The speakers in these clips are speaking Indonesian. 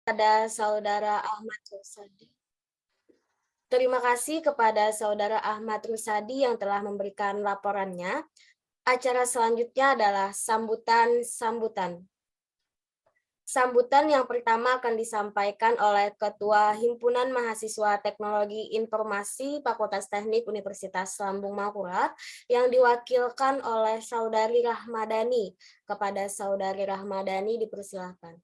Kepada Saudara Ahmad Rusadi. Terima kasih kepada Saudara Ahmad Rusadi yang telah memberikan laporannya. Acara selanjutnya adalah sambutan. Sambutan yang pertama akan disampaikan oleh Ketua Himpunan Mahasiswa Teknologi Informasi Fakultas Teknik Universitas Lambung Mangkurat yang diwakilkan oleh Saudari Rahmadani. Kepada Saudari Rahmadani dipersilakan.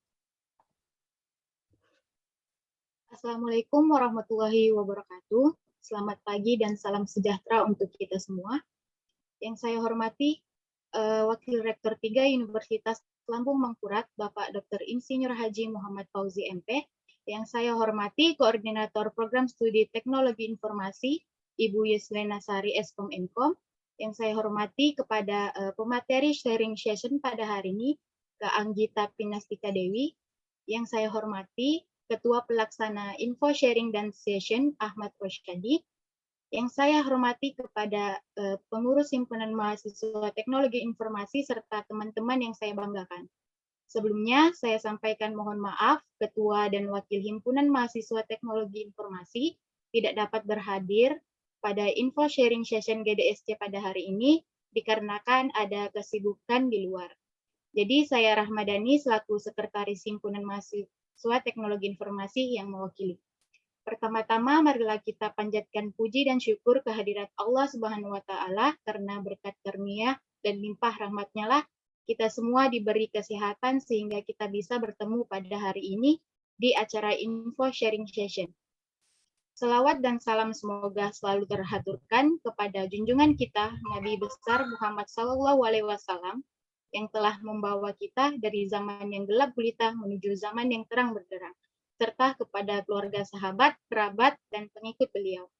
Assalamualaikum warahmatullahi wabarakatuh. Selamat pagi dan salam sejahtera untuk kita semua. Yang saya hormati Wakil Rektor 3 Universitas Lambung Mangkurat, Bapak Dr. Insinyur Haji Muhammad Fauzi MP. Yang saya hormati Koordinator Program Studi Teknologi Informasi, Ibu Yuslena Sari Eskom Enkom. Yang saya hormati kepada pemateri sharing session pada hari ini, Kak Anggita Pinastika Dewi. Yang saya hormati Ketua Pelaksana Info Sharing dan Session Ahmad Rosyadi. Yang saya hormati kepada pengurus Himpunan Mahasiswa Teknologi Informasi serta teman-teman yang saya banggakan. Sebelumnya, saya sampaikan mohon maaf, Ketua dan Wakil Himpunan Mahasiswa Teknologi Informasi tidak dapat berhadir pada info sharing session GDSC pada hari ini dikarenakan ada kesibukan di luar. Jadi saya Rahmadani selaku Sekretaris Himpunan Mahasiswa Teknologi Informasi yang mewakili. Pertama-tama, marilah kita panjatkan puji dan syukur kehadirat Allah Subhanahu wa Ta'ala karena berkat karunia dan limpah rahmat-Nya lah kita semua diberi kesehatan sehingga kita bisa bertemu pada hari ini di acara info sharing session. Selawat dan salam semoga selalu terhaturkan kepada junjungan kita Nabi besar Muhammad SAW yang telah membawa kita dari zaman yang gelap gulita menuju zaman yang terang benderang, serta kepada keluarga sahabat, kerabat, dan pengikut beliau.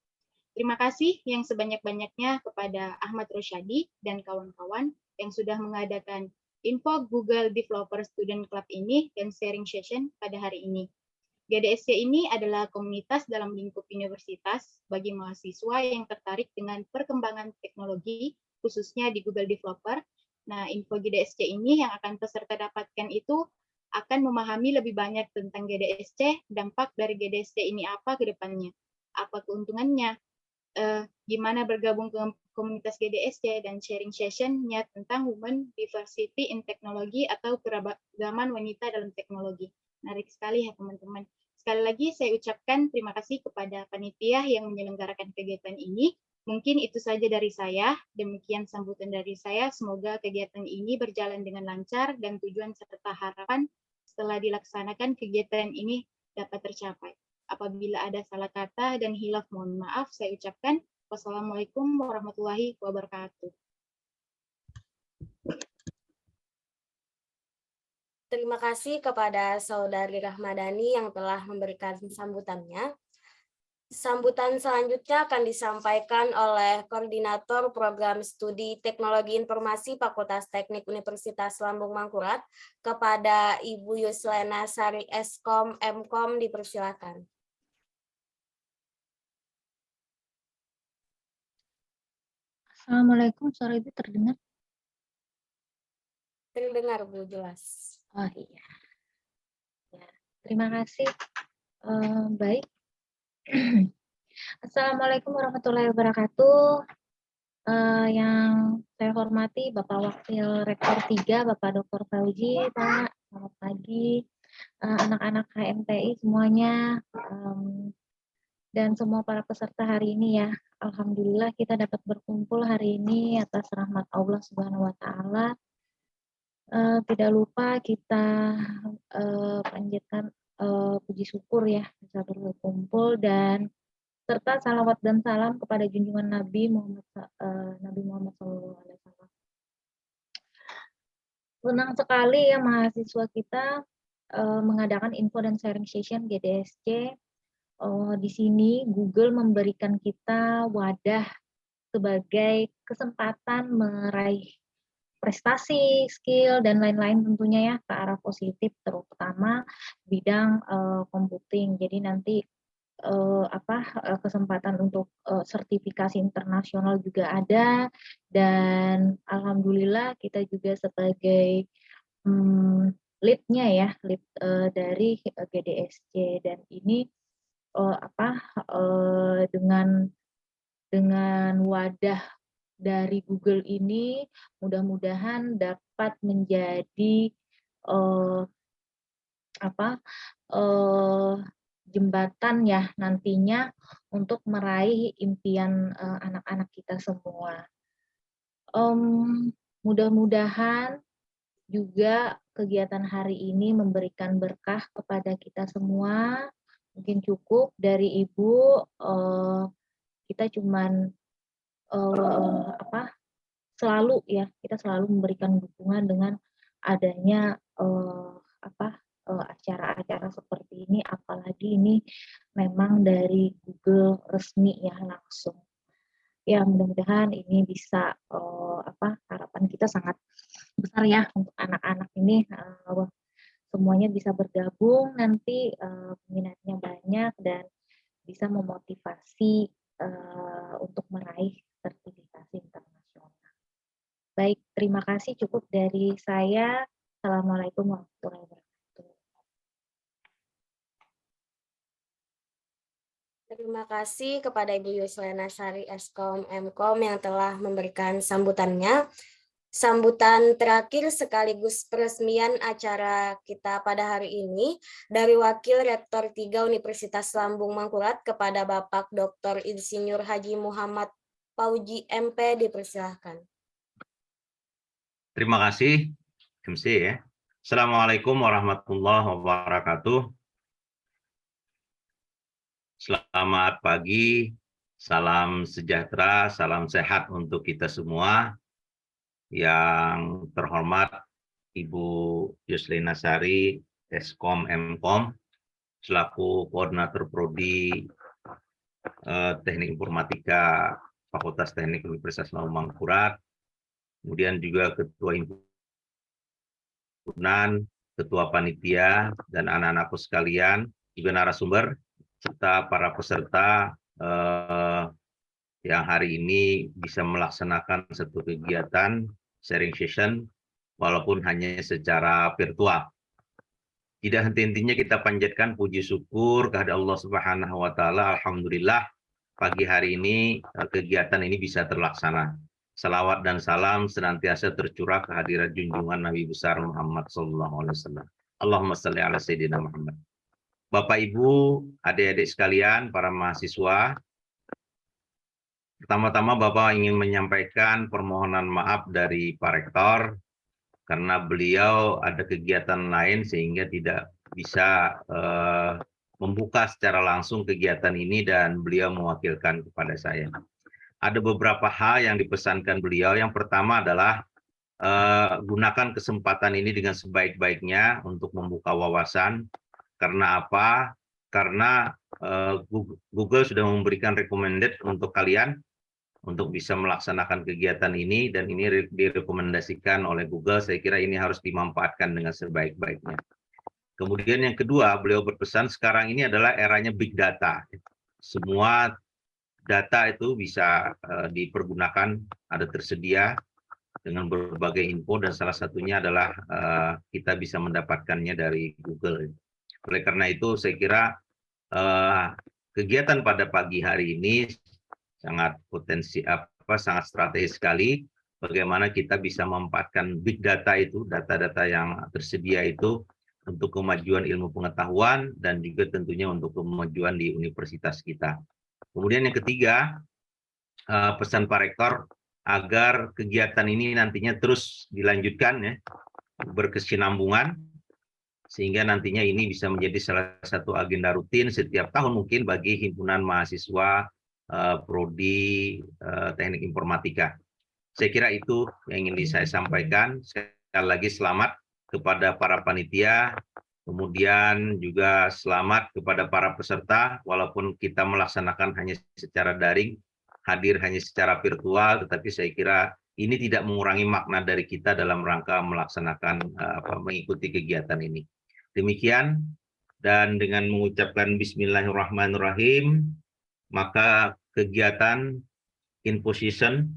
Terima kasih yang sebanyak-banyaknya kepada Ahmad Rosyadi dan kawan-kawan yang sudah mengadakan info Google Developer Student Club ini dan sharing session pada hari ini. GDSC ini adalah komunitas dalam lingkup universitas bagi mahasiswa yang tertarik dengan perkembangan teknologi, khususnya di Google Developer. Nah, info GDSC ini yang akan peserta dapatkan itu akan memahami lebih banyak tentang GDSC, dampak dari GDSC ini apa ke depannya, apa keuntungannya, gimana bergabung ke komunitas GDSC, dan sharing session-nya tentang Women Diversity in Technology atau keragaman wanita dalam teknologi. Menarik sekali ya teman-teman. Sekali lagi saya ucapkan terima kasih kepada panitia yang menyelenggarakan kegiatan ini. Mungkin itu saja dari saya. Demikian sambutan dari saya. Semoga kegiatan ini berjalan dengan lancar dan tujuan serta harapan setelah dilaksanakan kegiatan ini dapat tercapai. Apabila ada salah kata dan hilaf, mohon maaf. Saya ucapkan wassalamualaikum warahmatullahi wabarakatuh. Terima kasih kepada Saudari Rahmadani yang telah memberikan sambutannya. Sambutan selanjutnya akan disampaikan oleh Koordinator Program Studi Teknologi Informasi Fakultas Teknik Universitas Lambung Mangkurat kepada Ibu Yuslena Sari Eskom Mkom, dipersilakan. Assalamualaikum, suara Ibu terdengar? Terdengar Bu, jelas. Oh iya. Ya, terima kasih. Baik. Assalamualaikum warahmatullahi wabarakatuh. Yang saya hormati Bapak Wakil Rektor 3, Bapak Dr. Fauzi, Pak. Selamat pagi. Anak-anak HMTI semuanya, dan semua para peserta hari ini ya. Alhamdulillah kita dapat berkumpul hari ini atas rahmat Allah Subhanahu wa Ta'ala. Tidak lupa kita panjatkan puji syukur ya bisa berkumpul, dan serta salawat dan salam kepada junjungan Nabi Muhammad SAW. Senang sekali ya mahasiswa kita mengadakan info dan sharing session GDSC. Di sini Google memberikan kita wadah sebagai kesempatan meraih prestasi, skill, dan lain-lain tentunya ya ke arah positif, terutama bidang computing. Jadi nanti kesempatan untuk sertifikasi internasional juga ada, dan alhamdulillah kita juga sebagai lead-nya ya, lead dari GDSC, dan ini dengan wadah dari Google ini mudah-mudahan dapat menjadi eh, jembatan ya nantinya untuk meraih impian anak-anak kita semua. Mudah-mudahan juga kegiatan hari ini memberikan berkah kepada kita semua. Mungkin cukup dari Ibu, kita cuman kita selalu memberikan dukungan dengan adanya acara-acara seperti ini, apalagi ini memang dari Google resmi ya langsung. Ya, mudah-mudahan ini bisa harapan kita sangat besar ya untuk anak-anak ini, semuanya bisa bergabung nanti, peminatnya banyak dan bisa memotivasi untuk meraih sertifikasi internasional. Baik, terima kasih, cukup dari saya. Assalamualaikum warahmatullahi wabarakatuh. Terima kasih kepada Ibu Yuslena Sari Eskom Mkom yang telah memberikan sambutannya. Sambutan terakhir sekaligus peresmian acara kita pada hari ini dari Wakil Rektor 3 Universitas Lambung Mangkurat kepada Bapak Dr. Insinyur Haji Muhammad Fauji MP, dipersilahkan. Terima kasih MC ya. Assalamualaikum warahmatullahi wabarakatuh. Selamat pagi, salam sejahtera, salam sehat untuk kita semua. Yang terhormat Ibu Yuslena Sari Eskom Mkom selaku Koordinator Prodi Teknik Informatika Fakultas Teknik Universitas Lambung Mangkurat, kemudian juga Ketua Himpunan, Ketua Panitia, dan anak-anakku sekalian, juga narasumber, serta para peserta yang hari ini bisa melaksanakan satu kegiatan sharing session, walaupun hanya secara virtual. Tidak henti-hentinya kita panjatkan puji syukur kehadirat Allah Subhanahu wa Ta'ala. Alhamdulillah, pagi hari ini kegiatan ini bisa terlaksana. Salawat dan salam senantiasa tercurah kehadirat junjungan Nabi besar Muhammad SAW. Allahumma salli ala Sayyidina Muhammad. Bapak, Ibu, adik-adik sekalian, para mahasiswa, pertama-tama Bapak ingin menyampaikan permohonan maaf dari Pak Rektor, karena beliau ada kegiatan lain sehingga tidak bisa membuka secara langsung kegiatan ini dan beliau mewakilkan kepada saya. Ada beberapa hal yang dipesankan beliau. Yang pertama adalah gunakan kesempatan ini dengan sebaik-baiknya untuk membuka wawasan. Karena apa? Karena Google sudah memberikan recommended untuk kalian untuk bisa melaksanakan kegiatan ini, dan ini direkomendasikan oleh Google. Saya kira ini harus dimanfaatkan dengan sebaik-baiknya. Kemudian yang kedua, beliau berpesan sekarang ini adalah eranya big data. Semua data itu bisa dipergunakan, ada tersedia dengan berbagai info, dan salah satunya adalah kita bisa mendapatkannya dari Google. Oleh karena itu, saya kira kegiatan pada pagi hari ini sangat sangat strategis sekali. Bagaimana kita bisa memanfaatkan big data itu, data-data yang tersedia itu untuk kemajuan ilmu pengetahuan dan juga tentunya untuk kemajuan di universitas kita. Kemudian yang ketiga, pesan Pak Rektor agar kegiatan ini nantinya terus dilanjutkan ya, berkesinambungan, sehingga nantinya ini bisa menjadi salah satu agenda rutin setiap tahun mungkin bagi himpunan mahasiswa Prodi Teknik Informatika. Saya kira itu yang ingin saya sampaikan. Sekali lagi selamat kepada para panitia, kemudian juga selamat kepada para peserta, walaupun kita melaksanakan hanya secara daring, hadir hanya secara virtual, tetapi saya kira ini tidak mengurangi makna dari kita dalam rangka melaksanakan mengikuti kegiatan ini. Demikian, dan dengan mengucapkan Bismillahirrahmanirrahim, maka kegiatan in position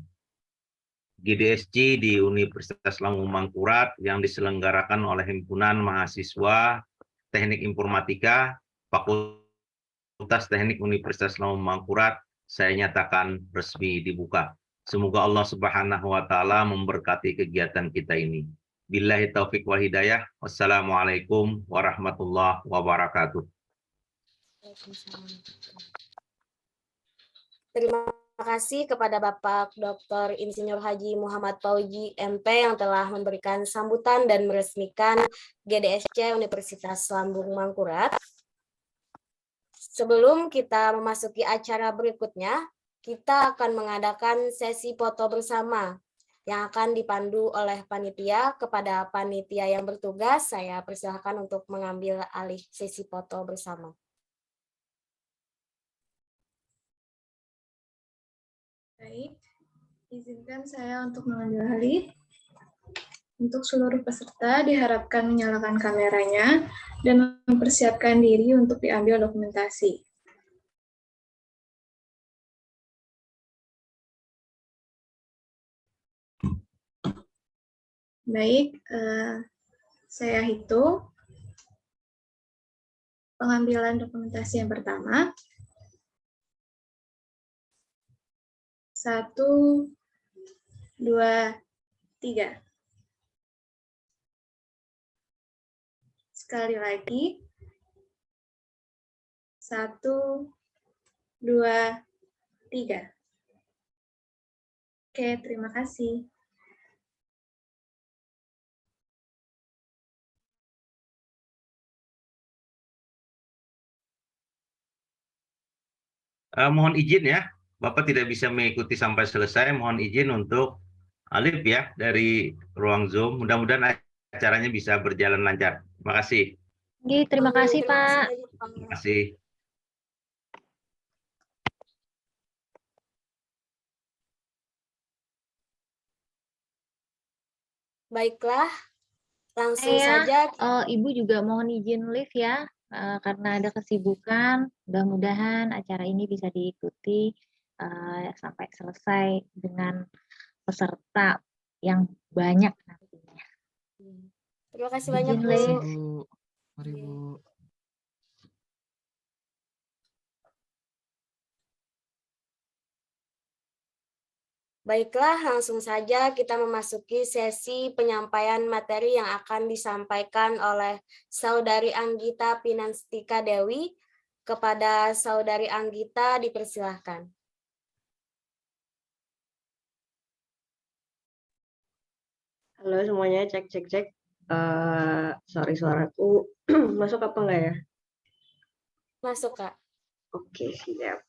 GDSC di Universitas Lambung Mangkurat yang diselenggarakan oleh Himpunan Mahasiswa Teknik Informatika Fakultas Teknik Universitas Lambung Mangkurat, saya nyatakan resmi dibuka. Semoga Allah Subhanahu wa taala memberkati kegiatan kita ini. Billahi taufik wal hidayah. Wassalamualaikum warahmatullahi wabarakatuh. Terima kasih kepada Bapak Dr. Insinyur Haji Muhammad Fauji MP yang telah memberikan sambutan dan meresmikan GDSC Universitas Lambung Mangkurat. Sebelum kita memasuki acara berikutnya, kita akan mengadakan sesi foto bersama yang akan dipandu oleh panitia. Kepada panitia yang bertugas, saya persilakan untuk mengambil alih sesi foto bersama. Baik, izinkan saya untuk mengambil alih. Untuk seluruh peserta diharapkan menyalakan kameranya dan mempersiapkan diri untuk diambil dokumentasi. Baik, saya hitung pengambilan dokumentasi yang pertama. 1, 2, 3. Sekali lagi. 1, 2, 3. Oke, terima kasih. Mohon izin ya, Bapak tidak bisa mengikuti sampai selesai. Mohon izin untuk Alif ya dari ruang Zoom. Mudah-mudahan acaranya bisa berjalan lancar. Terima kasih. Terima kasih, Pak. Terima kasih. Baiklah, langsung saja. Ibu juga mohon izin live ya, karena ada kesibukan. Mudah-mudahan acara ini bisa diikuti sampai selesai dengan peserta yang banyak nantinya. Terima kasih banyak, Bu. Mari, Bu. Baiklah, langsung saja kita memasuki sesi penyampaian materi yang akan disampaikan oleh Saudari Anggita Pinastika Dewi. Kepada Saudari Anggita dipersilahkan. Halo semuanya, cek. Sorry suaraku masuk apa enggak ya? Masuk, Kak. Oke, siap.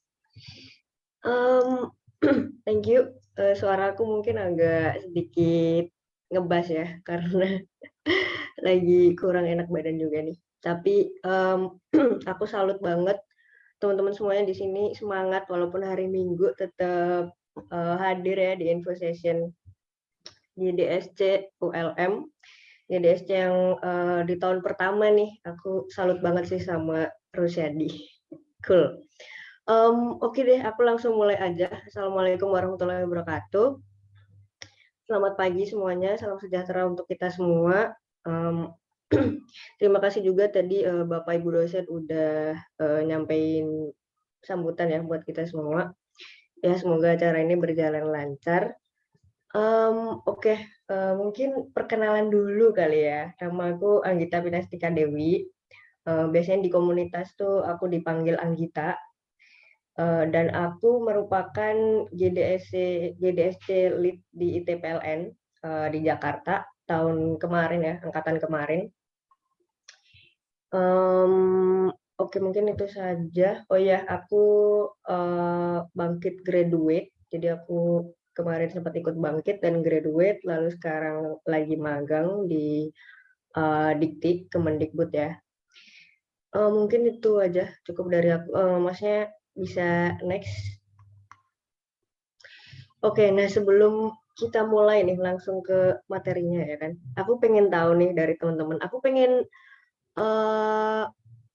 Thank you. Suaraku mungkin agak sedikit ngebas ya, karena lagi kurang enak badan juga nih. Tapi aku salut banget teman-teman semuanya di sini, semangat walaupun hari Minggu tetap hadir ya di info session GDSC ULM. GDSC yang di tahun pertama nih, aku salut banget sih sama Rusyadi. Cool. Oke deh, aku langsung mulai aja. Assalamualaikum warahmatullahi wabarakatuh. Selamat pagi semuanya, salam sejahtera untuk kita semua. Terima kasih juga tadi Bapak Ibu dosen udah nyampein sambutan ya buat kita semua. Ya, semoga acara ini berjalan lancar. Oke, mungkin perkenalan dulu kali ya. Nama aku Anggita Pinastika Dewi. Biasanya di komunitas tuh aku dipanggil Anggita. Dan aku merupakan GDSC Lead di ITPLN di Jakarta tahun kemarin ya, angkatan kemarin. Oke, mungkin itu saja. Oh ya, aku bangkit graduate. Jadi aku kemarin sempat ikut bangkit dan graduate, lalu sekarang lagi magang di Dikti, Kemendikbud ya. Mungkin itu aja, cukup dari aku. Maksudnya bisa next. Oke, nah sebelum kita mulai nih langsung ke materinya ya kan. Aku pengen tahu nih dari teman-teman. Aku pengen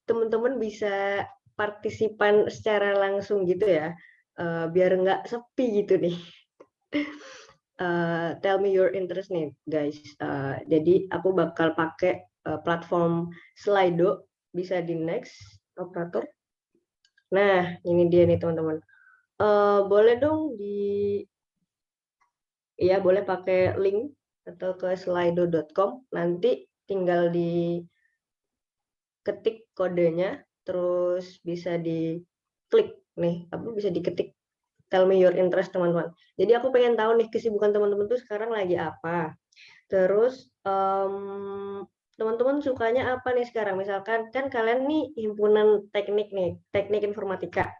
teman-teman bisa partisipan secara langsung gitu ya, biar nggak sepi gitu nih. tell me your interest nih guys. Jadi aku bakal pakai platform Slido, bisa di next operator. Nah, ini dia nih teman-teman. Boleh dong ya boleh pakai link atau ke slido.com, nanti tinggal diketik kodenya, terus bisa diklik nih, bisa diketik tell me your interest teman-teman. Jadi aku pengen tahu nih kesibukan teman-teman tuh sekarang lagi apa. Terus teman-teman sukanya apa nih sekarang? Misalkan kan kalian nih himpunan teknik nih, teknik informatika.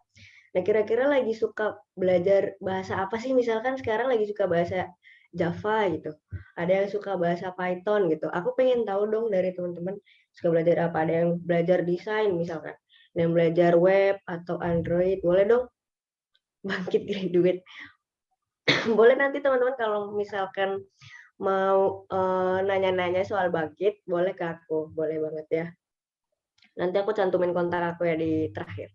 Nah, kira-kira lagi suka belajar bahasa apa sih? Misalkan sekarang lagi suka bahasa Java gitu. Ada yang suka bahasa Python gitu. Aku pengen tahu dong dari teman-teman suka belajar apa. Ada yang belajar desain misalkan. Ada yang belajar web atau Android. Boleh dong bangkit graduate. Boleh nanti teman-teman kalau misalkan mau nanya-nanya soal bangkit, boleh ke aku. Boleh banget ya. Nanti aku cantumin kontak aku ya di terakhir.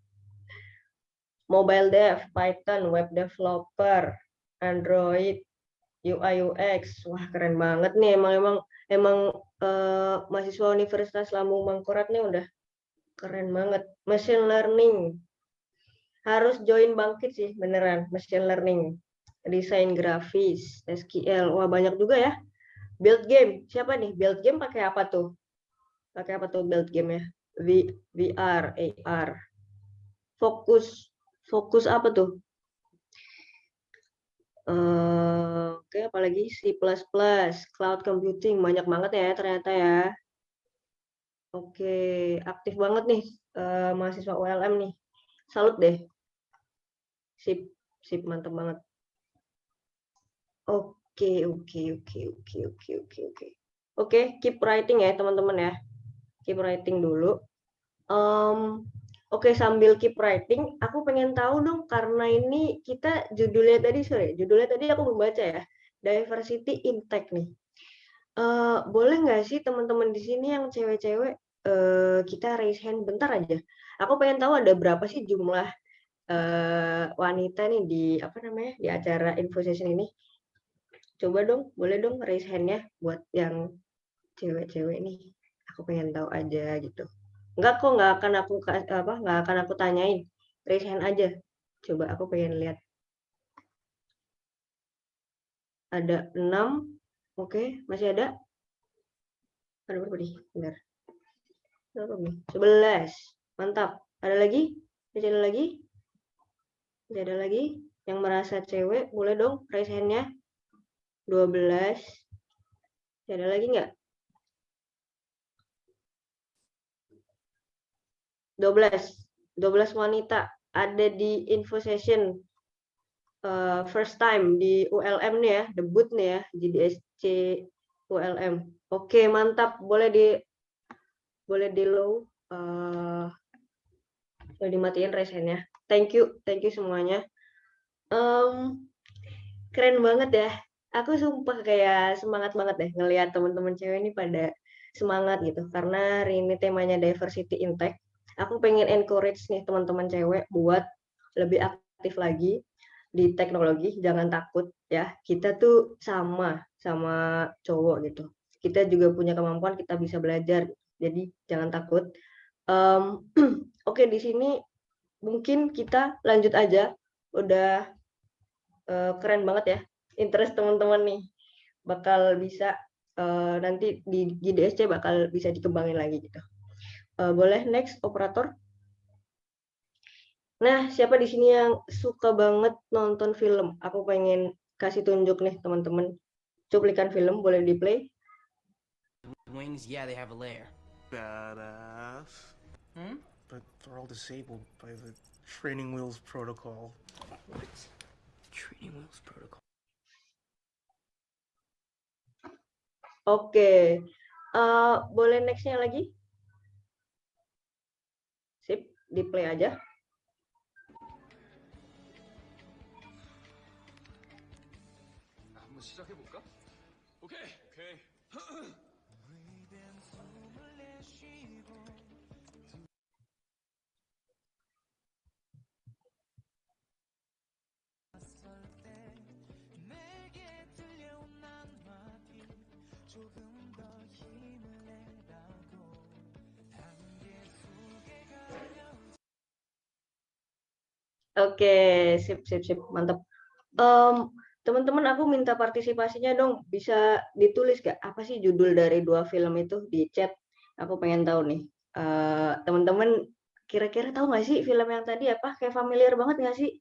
Mobile dev, Python, web developer, Android, UI UX, wah keren banget nih. Emang mahasiswa Universitas Lambung Mangkurat nih udah keren banget. Machine learning, harus join bangkit sih beneran. Machine learning, desain grafis, SQL, wah banyak juga ya. Build game, siapa nih? Build game pakai apa tuh? Pakai apa tuh build game ya? VR, AR. Fokus apa tuh? Oke, apalagi C++, cloud computing, banyak banget ya ternyata ya. Oke, aktif banget nih mahasiswa ULM nih. Salut deh. Sip, mantap banget. Oke, keep writing ya teman-teman ya. Keep writing dulu. Oke, sambil keep writing, aku pengen tahu dong, karena ini kita judulnya tadi aku membaca ya, diversity in tech nih. Boleh nggak sih teman-teman di sini yang cewek-cewek, kita raise hand bentar aja. Aku pengen tahu ada berapa sih jumlah wanita nih di acara info session ini. Coba dong, boleh dong raise hand-nya buat yang cewek-cewek nih. Aku pengen tahu aja gitu. Enggak kok, nggak akan aku tanyain. Raise hand aja. Coba aku pengen lihat. Ada 6. Oke, masih ada? Ada berapa nih? Bentar. Berapa nih? 11. Mantap. Ada lagi? Masih ada lagi? Masih ada lagi? Yang merasa cewek, boleh dong raise hand-nya. 12. Masih ada lagi nggak? 12 wanita ada di info session first time di ULM nih ya, debut nih ya, GDSC ULM. Oke, mantap. Boleh di low, boleh dimatiin raise hand-nya. Thank you semuanya. Keren banget ya. Aku sumpah kayak semangat banget deh ngelihat teman-teman cewek ini pada semangat gitu. Karena hari ini temanya diversity in tech. Aku pengen encourage nih teman-teman cewek buat lebih aktif lagi di teknologi. Jangan takut ya. Kita tuh sama cowok gitu. Kita juga punya kemampuan, kita bisa belajar. Jadi jangan takut. Oke, di sini mungkin kita lanjut aja. Udah keren banget ya. Interest teman-teman nih bakal bisa nanti di GDSC bakal bisa dikembangin lagi gitu. Boleh next operator. Nah, siapa di sini yang suka banget nonton film? Aku pengen kasih tunjuk nih teman-teman. Cuplikan film boleh di play. Wings, yeah, they have a lair. Badass. Hmm? But they're all disabled by the training wheels protocol. What? Training wheels protocol. Oke. Boleh nextnya lagi? Sip, di play aja. 한번 시작해볼까? 오케이. Oke, sip, sip, sip, mantap. Teman-teman, aku minta partisipasinya dong. Bisa ditulis gak apa sih judul dari 2 film itu di chat? Aku pengen tahu nih. Teman-teman kira-kira tahu nggak sih film yang tadi apa? Kayak familiar banget nggak sih?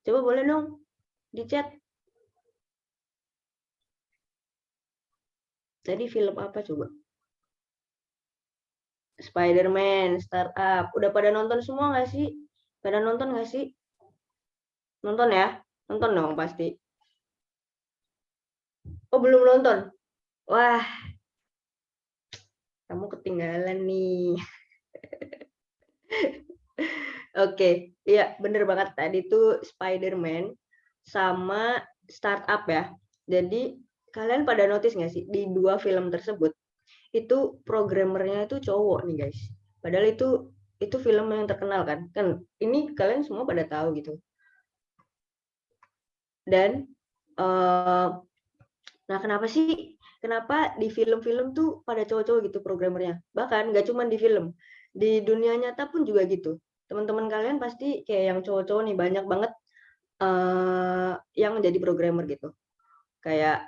Coba boleh dong di chat. Tadi film apa coba? Spider-Man, Startup. Udah pada nonton semua nggak sih? Pada nonton nggak sih? Nonton ya? Nonton dong pasti. Oh, belum nonton? Wah, kamu ketinggalan nih. Oke, iya bener banget tadi tuh Spider-Man sama Startup ya. Jadi kalian pada notice nggak sih di 2 film tersebut itu programmernya itu cowok nih guys. Padahal itu film yang terkenal kan. Kan ini kalian semua pada tahu gitu. Dan nah kenapa di film-film tuh pada cowok-cowok gitu programmernya? Bahkan nggak cuma di film, di dunia nyata pun juga gitu. Teman-teman kalian pasti kayak yang cowok-cowok nih banyak banget yang menjadi programmer gitu. Kayak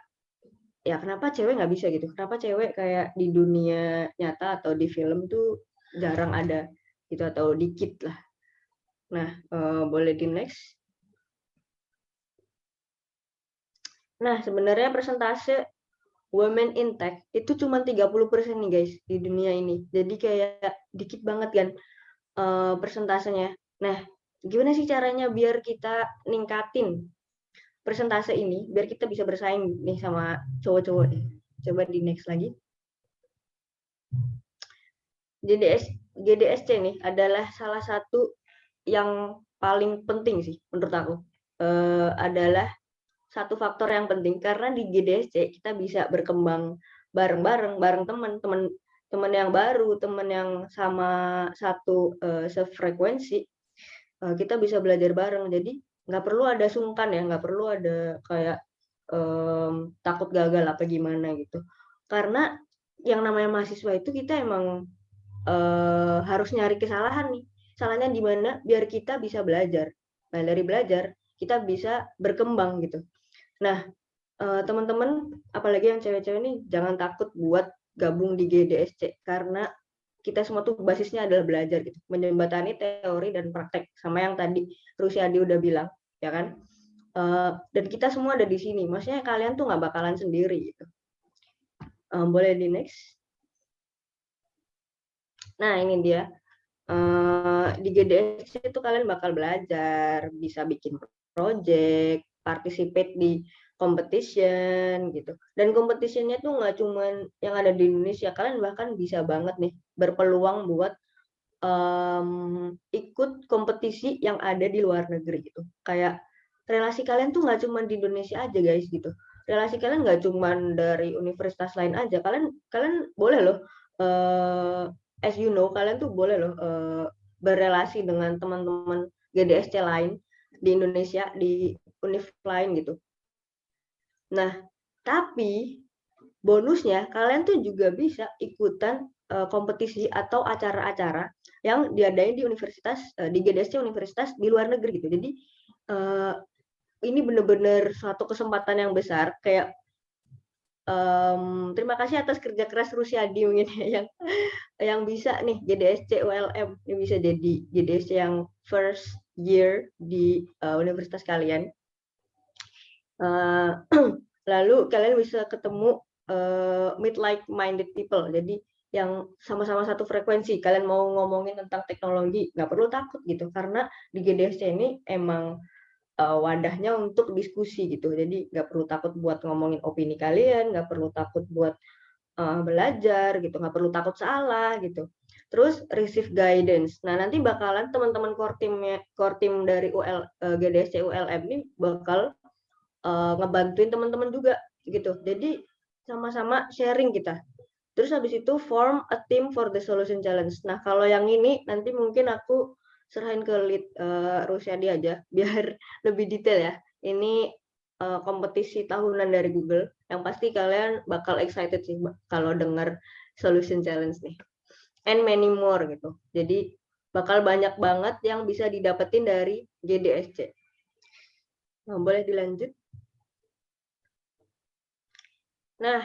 ya kenapa cewek nggak bisa gitu? Kenapa cewek kayak di dunia nyata atau di film tuh jarang ada gitu atau dikit lah. Nah, boleh di next. Nah, sebenarnya persentase women in tech itu cuma 30% nih guys di dunia ini. Jadi kayak dikit banget kan persentasenya. Nah, gimana sih caranya biar kita ningkatin persentase ini biar kita bisa bersaing nih sama cowok-cowok. Coba di next lagi. GDSC nih adalah salah satu yang paling penting sih menurut aku. Adalah satu faktor yang penting karena di GDSC kita bisa berkembang bareng-bareng, bareng teman yang baru, teman yang sama satu sefrekuensi, kita bisa belajar bareng. Jadi nggak perlu ada sungkan ya, nggak perlu ada kayak takut gagal apa gimana gitu. Karena yang namanya mahasiswa itu kita emang harus nyari kesalahan nih. Salahnya di mana biar kita bisa belajar. Nah, dari belajar kita bisa berkembang gitu. Nah, teman-teman, apalagi yang cewek-cewek nih, jangan takut buat gabung di GDSC karena kita semua tuh basisnya adalah belajar gitu, menjembatani teori dan praktek sama yang tadi Rusiadi udah bilang, ya kan? Dan kita semua ada di sini, maksudnya kalian tuh nggak bakalan sendiri gitu. Boleh di next. Nah, ini dia. Di GDSC itu kalian bakal belajar, bisa bikin project, participate di competition gitu. Dan competitionnya tuh nggak cuman yang ada di Indonesia, kalian bahkan bisa banget nih berpeluang buat ikut kompetisi yang ada di luar negeri gitu. Kayak relasi kalian tuh nggak cuma di Indonesia aja guys gitu. Relasi kalian nggak cuma dari universitas lain aja. Kalian boleh loh, as you know, kalian tuh boleh loh berrelasi dengan teman-teman GDSC lain di Indonesia, di univ lain gitu. Nah, tapi bonusnya kalian tuh juga bisa ikutan kompetisi atau acara-acara yang diadain di universitas, di GDSC universitas di luar negeri gitu. Jadi ini benar-benar suatu kesempatan yang besar. Kayak terima kasih atas kerja keras Rusiadi mungkin yang bisa nih GDSC ULM ini bisa jadi GDSC yang first year di universitas kalian. Lalu kalian bisa ketemu meet like-minded people. Jadi yang sama-sama satu frekuensi. Kalian mau ngomongin tentang teknologi, nggak perlu takut gitu. Karena di GDSC ini emang wadahnya untuk diskusi gitu. Jadi nggak perlu takut buat ngomongin opini kalian, nggak perlu takut buat belajar gitu, nggak perlu takut salah gitu. Terus receive guidance. Nah, nanti bakalan teman-teman core team dari GDSC ULM ini bakal ngebantuin teman-teman juga gitu. Jadi sama-sama sharing kita. Terus habis itu form a team for the solution challenge. Nah, kalau yang ini nanti mungkin aku serahin ke lead Rusiadi aja biar lebih detail ya. Ini kompetisi tahunan dari Google. Yang pasti kalian bakal excited sih kalau dengar solution challenge nih. And many more gitu. Jadi bakal banyak banget yang bisa didapetin dari GDSC. Nah, boleh dilanjut. Nah,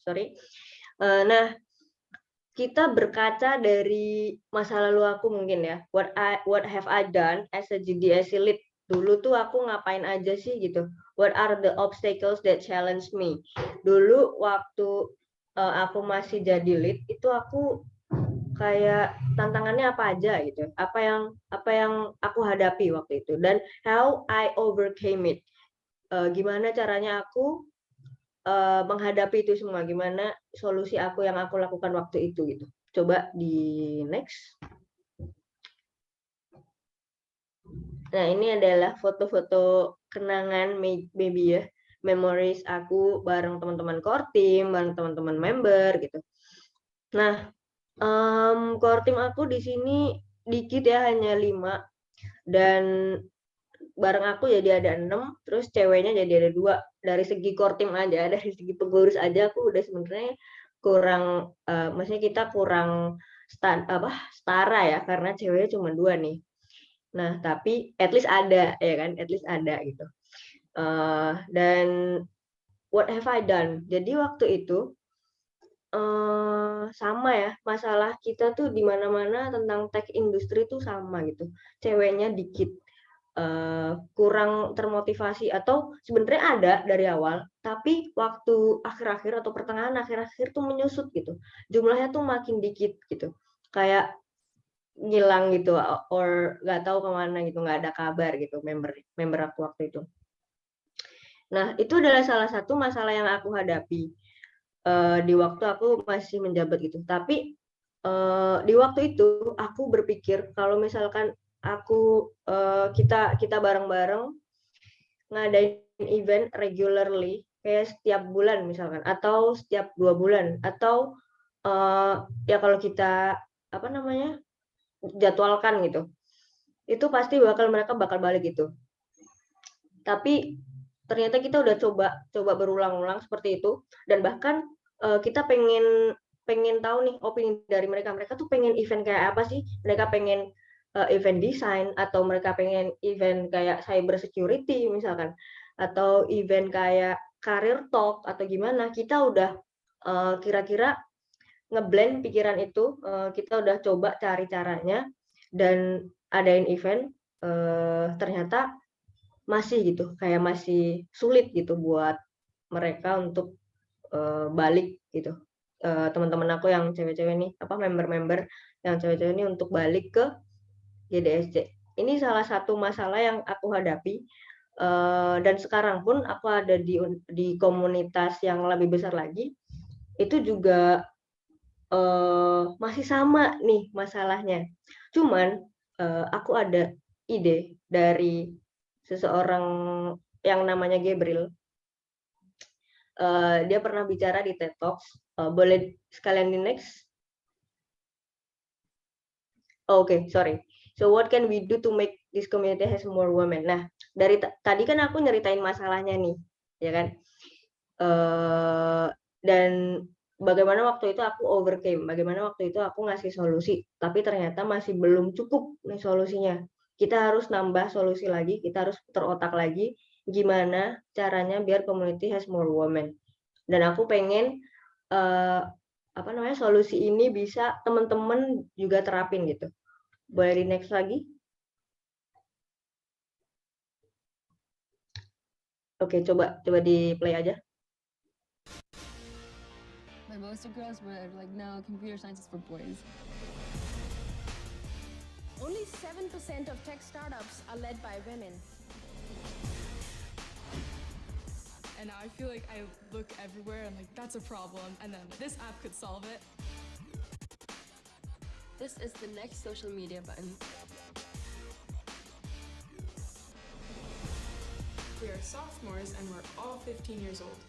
sorry. Nah, kita berkaca dari masa lalu aku mungkin ya. What have I done as a GDSC lead? Dulu tuh aku ngapain aja sih gitu. What are the obstacles that challenge me? Dulu waktu aku masih jadi lead itu aku kayak tantangannya apa aja gitu. Apa yang aku hadapi waktu itu dan how I overcame it. Gimana caranya aku menghadapi itu semua, gimana solusi aku yang aku lakukan waktu itu gitu. Coba di next. Nah, ini adalah foto-foto kenangan maybe ya, memories aku bareng teman-teman core team, bareng teman-teman member gitu. Nah, core team aku di sini dikit ya, hanya 5 dan bareng aku jadi ada 6, terus ceweknya jadi ada 2. Dari segi core team aja, dari segi pengurus aja aku udah sebenarnya kurang, maksudnya kita kurang setara ya, karena ceweknya cuma 2 nih. Nah, tapi at least ada ya kan, at least ada gitu. Dan what have I done? Jadi waktu itu sama ya, masalah kita tuh di mana-mana tentang tech industry tuh sama gitu. Ceweknya dikit. Kurang termotivasi atau sebenarnya ada dari awal tapi waktu akhir-akhir atau pertengahan akhir-akhir tuh menyusut gitu, jumlahnya tuh makin dikit gitu, kayak ngilang gitu or nggak tahu kemana gitu, nggak ada kabar gitu member aku waktu itu. Nah, itu adalah salah satu masalah yang aku hadapi di waktu aku masih menjabat gitu. Tapi di waktu itu aku berpikir kalau misalkan kita bareng-bareng ngadain event regularly kayak setiap bulan misalkan atau setiap 2 bulan atau ya kalau kita jadwalkan gitu, itu pasti mereka bakal balik gitu. Tapi ternyata kita udah coba berulang-ulang seperti itu dan bahkan kita pengen tahu nih opini dari mereka tuh pengen event kayak apa sih, mereka pengen event design atau mereka pengen event kayak cyber security misalkan atau event kayak career talk atau gimana. Kita udah kira-kira ngeblend pikiran itu, kita udah coba cari caranya dan adain event, ternyata masih gitu, kayak masih sulit gitu buat mereka untuk balik gitu. Teman-teman aku yang cewek-cewek nih, member-member yang cewek-cewek ini untuk balik ke GDSC. Ini salah satu masalah yang aku hadapi dan sekarang pun aku ada di komunitas yang lebih besar lagi, itu juga masih sama nih masalahnya. Cuman aku ada ide dari seseorang yang namanya Gabriel. Dia pernah bicara di TED Talks. Boleh sekalian di next? Oke, sorry. So what can we do to make this community has more women? Nah, dari tadi kan aku nyeritain masalahnya nih, ya kan? Dan bagaimana waktu itu aku overcame, bagaimana waktu itu aku ngasih solusi, tapi ternyata masih belum cukup nih solusinya. Kita harus nambah solusi lagi, kita harus terotak lagi, gimana caranya biar community has more women. Dan aku pengen solusi ini bisa teman-teman juga terapin gitu. Boleh di next lagi? Oke, coba di play aja. But most of girls were like, no, computer science is for boys. Only 7% of tech startups are led by women. And now I feel like I look everywhere and like, that's a problem. And then this app could solve it. This is the next social media button. We are sophomores and we're all 15 years old.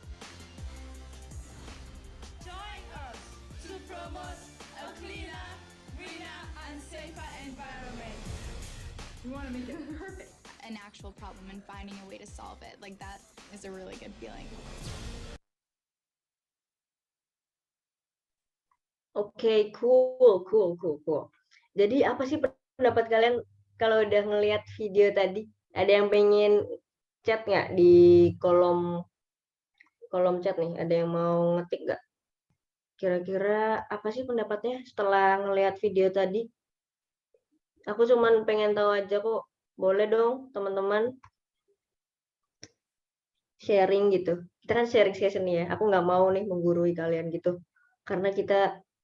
Join us to promote a cleaner, greener, and safer environment. We want to make it perfect. An actual problem and finding a way to solve it. Like that is a really good feeling. Oke, cool. Jadi apa sih pendapat kalian kalau udah ngelihat video tadi? Ada yang pengen chat nggak di kolom chat nih? Ada yang mau ngetik nggak? Kira-kira apa sih pendapatnya setelah ngelihat video tadi? Aku cuman pengen tahu aja kok. Boleh dong teman-teman sharing gitu. Kita kan sharing session ya. Aku nggak mau nih menggurui kalian gitu. Karena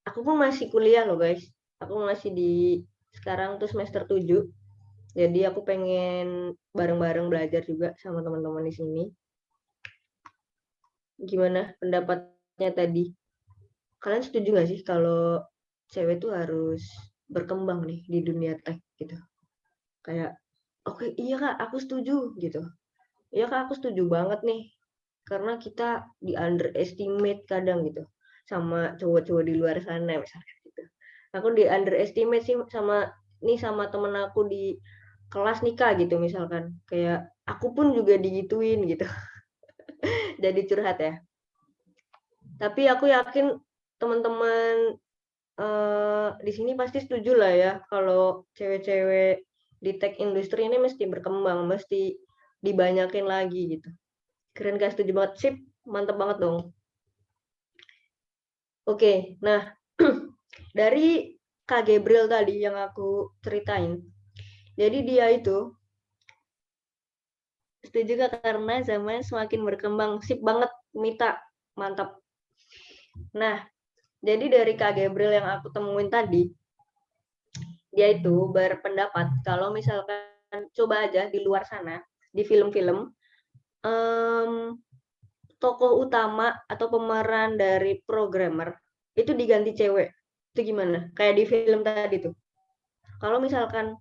aku pun masih kuliah loh guys. Aku masih sekarang tuh semester 7. Jadi aku pengen bareng-bareng belajar juga sama teman-teman di sini. Gimana pendapatnya tadi? Kalian setuju nggak sih kalau cewek tuh harus berkembang nih di dunia tech gitu? Kayak, oke, iya Kak, aku setuju gitu. Iya Kak, aku setuju banget nih. Karena kita di underestimate kadang gitu. Sama cowok-cowok di luar sana misalnya gitu. Aku di underestimate sih sama temen aku di kelas nikah gitu misalkan. Kayak aku pun juga digituin gitu. Jadi curhat ya. Tapi aku yakin teman-teman di sini pasti setuju lah ya kalau cewek-cewek di tech industri ini mesti berkembang, mesti dibanyakin lagi gitu. Keren gak? Setuju banget, sip, mantep banget dong. Oke, nah dari Kak Gabriel tadi yang aku ceritain, jadi dia itu setuju gak karena zaman semakin berkembang, sip banget Mita, mantap. Nah, jadi dari Kak Gabriel yang aku temuin tadi, dia itu berpendapat kalau misalkan coba aja di luar sana, di film-film, tokoh utama atau pemeran dari programmer itu diganti cewek. Itu gimana? Kayak di film tadi tuh. Kalau misalkan,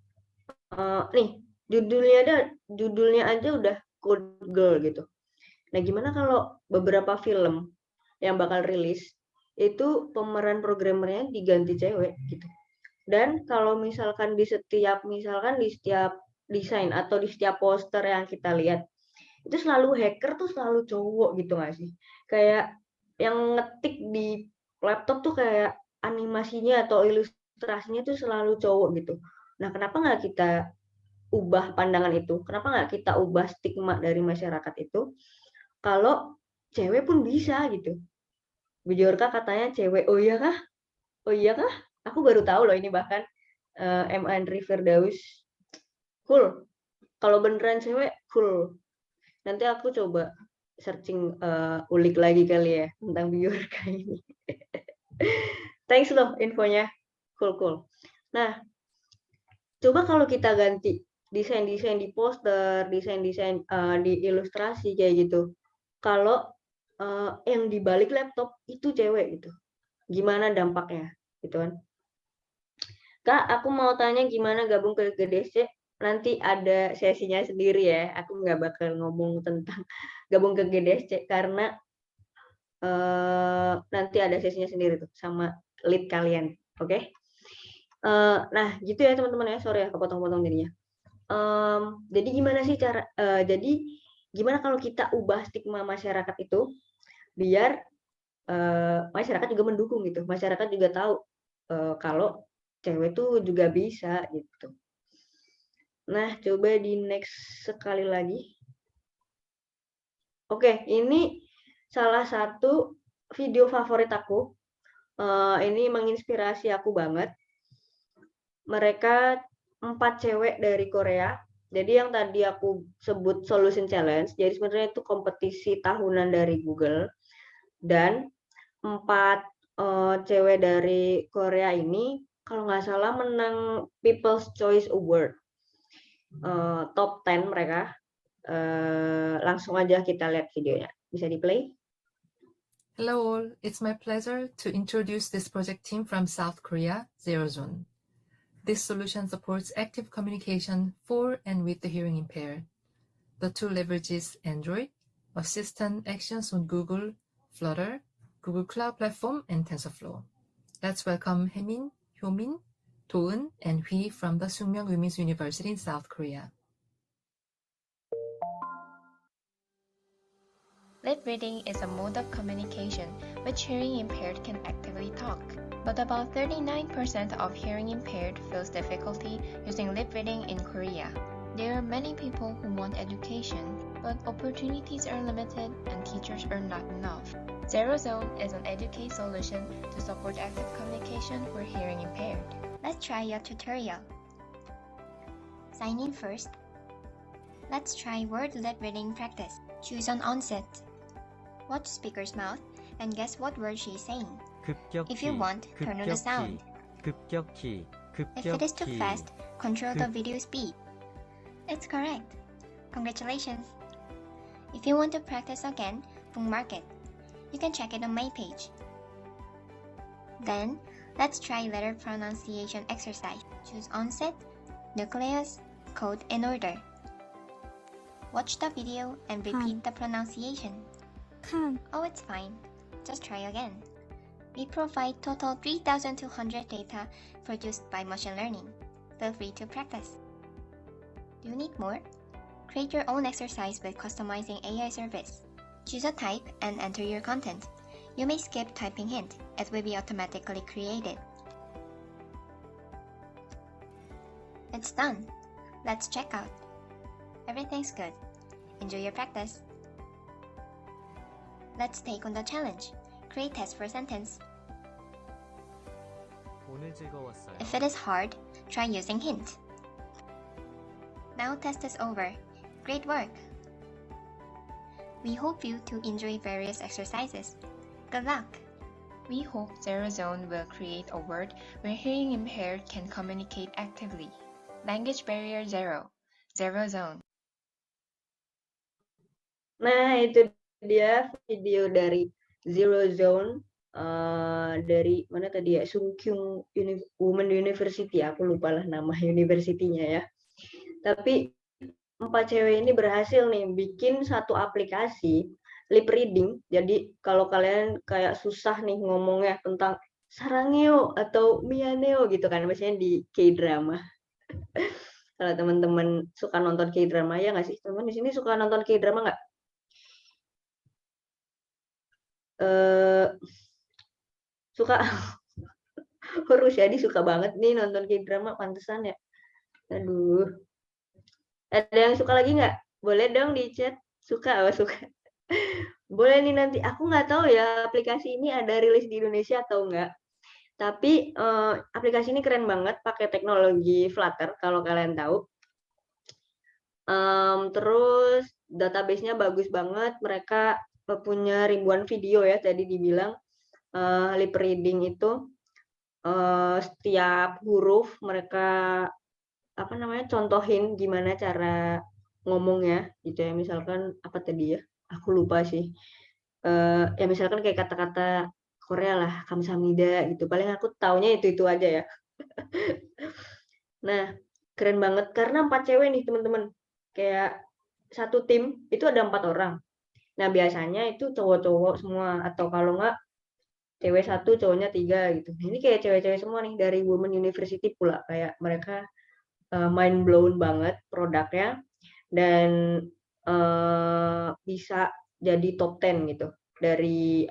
nih, judulnya aja udah Code Girl gitu. Nah, gimana kalau beberapa film yang bakal rilis, itu pemeran programmernya diganti cewek gitu. Dan kalau misalkan di setiap desain atau di setiap poster yang kita lihat, itu selalu hacker tuh selalu cowok gitu nggak sih? Kayak yang ngetik di laptop tuh kayak animasinya atau ilustrasinya tuh selalu cowok gitu. Nah, kenapa nggak kita ubah pandangan itu? Kenapa nggak kita ubah stigma dari masyarakat itu? Kalau cewek pun bisa gitu. Bujorka katanya cewek, oh iya kah? Oh iya kah? Aku baru tahu loh ini bahkan M. Andri Firdaus. Cool. Kalau beneran cewek, cool. Nanti aku coba searching ulik lagi kali ya tentang Bujorka ini. Thanks loh infonya. Cool. Nah, coba kalau kita ganti desain-desain di poster, desain-desain di ilustrasi kayak gitu. Kalau yang di balik laptop itu cewek gitu. Gimana dampaknya gitu kan? Kak, aku mau tanya gimana gabung ke GDSC? Nanti ada sesinya sendiri ya. Aku nggak bakal ngomong tentang gabung ke GDSC karena nanti ada sesinya sendiri tuh sama lead kalian, oke? Nah, gitu ya teman-teman ya. Sorry ya kepotong-potong jadinya. Jadi gimana sih gimana kalau kita ubah stigma masyarakat itu biar masyarakat juga mendukung gitu. Masyarakat juga tahu kalau cewek tuh juga bisa gitu. Nah, coba di next sekali lagi. Oke, ini salah satu video favorit aku. Ini menginspirasi aku banget. Mereka 4 cewek dari Korea. Jadi yang tadi aku sebut Solution Challenge, jadi sebenarnya itu kompetisi tahunan dari Google. Dan 4 cewek dari Korea ini kalau nggak salah menang People's Choice Award. Top 10 mereka. Langsung aja kita lihat videonya. Bisa di-play? Hello all, it's my pleasure to introduce this project team from South Korea, Zero Zone. This solution supports active communication for and with the hearing impaired. The tool leverages Android, Assistant actions on Google, Flutter, Google Cloud Platform, and TensorFlow. Let's welcome Hyemin, Hyomin, Doeun and Hui from the Sungmyeong Women's University in South Korea. Lip reading is a mode of communication which hearing impaired can actively talk. But about 39% of hearing impaired feels difficulty using lip reading in Korea. There are many people who want education, but opportunities are limited and teachers are not enough. Zero Zone is an educate solution to support active communication for hearing impaired. Let's try your tutorial. Sign in first. Let's try word lip reading practice. Choose an onset. Watch speaker's mouth and guess what word she is saying. If you want, turn on the sound. If it is too fast, control the video speed. It's correct. Congratulations. If you want to practice again, bookmark it. You can check it on my page. Then, let's try letter pronunciation exercise. Choose onset, nucleus, code, and order. Watch the video and repeat the pronunciation. Oh, it's fine. Just try again. We provide total 3,200 data produced by machine learning. Feel free to practice. Do you need more? Create your own exercise with customizing AI service. Choose a type and enter your content. You may skip typing hint. It will be automatically created. It's done. Let's check out. Everything's good. Enjoy your practice. Let's take on the challenge. Create test for a sentence. If it is hard, try using hint. Now test is over. Great work! We hope you to enjoy various exercises. Good luck! We hope Zero Zone will create a world where hearing impaired can communicate actively. Language barrier zero. Zero Zone. Nah, itu dia video dari Zero Zone dari mana tadi ya, Sungkyung Women University, aku lupa lah nama universitinya ya. Tapi 4 cewek ini berhasil nih bikin satu aplikasi lip reading. Jadi kalau kalian kayak susah nih ngomongnya tentang sarangeo atau mianeo gitu kan, biasanya di K-drama. Kalau teman-teman suka nonton K-drama, ya nggak sih? Teman-teman di sini suka nonton K-drama nggak? Suka. Harus ya, suka banget nih nonton K-drama, pantesan ya. Aduh. Ada yang suka lagi nggak? Boleh dong di chat. Suka, suka. Boleh nih nanti. Aku nggak tahu ya aplikasi ini ada rilis di Indonesia atau nggak. Tapi aplikasi ini keren banget, pakai teknologi Flutter kalau kalian tahu. Terus database-nya bagus banget. Mereka punya ribuan video ya, tadi dibilang lip reading itu setiap huruf mereka contohin gimana cara ngomongnya gitu ya. Misalkan apa tadi ya, aku lupa sih, ya misalkan kayak kata-kata Korea lah, kamsahamnida gitu, paling aku taunya itu aja ya. Nah, keren banget karena 4 cewek nih teman-teman, kayak satu tim itu ada 4 orang. Nah, biasanya itu cowok-cowok semua, atau kalau nggak cewek 1 cowoknya 3 gitu. Nah, ini kayak cewek-cewek semua nih dari Women University pula, kayak mereka mind blown banget produknya, dan bisa jadi top 10 gitu dari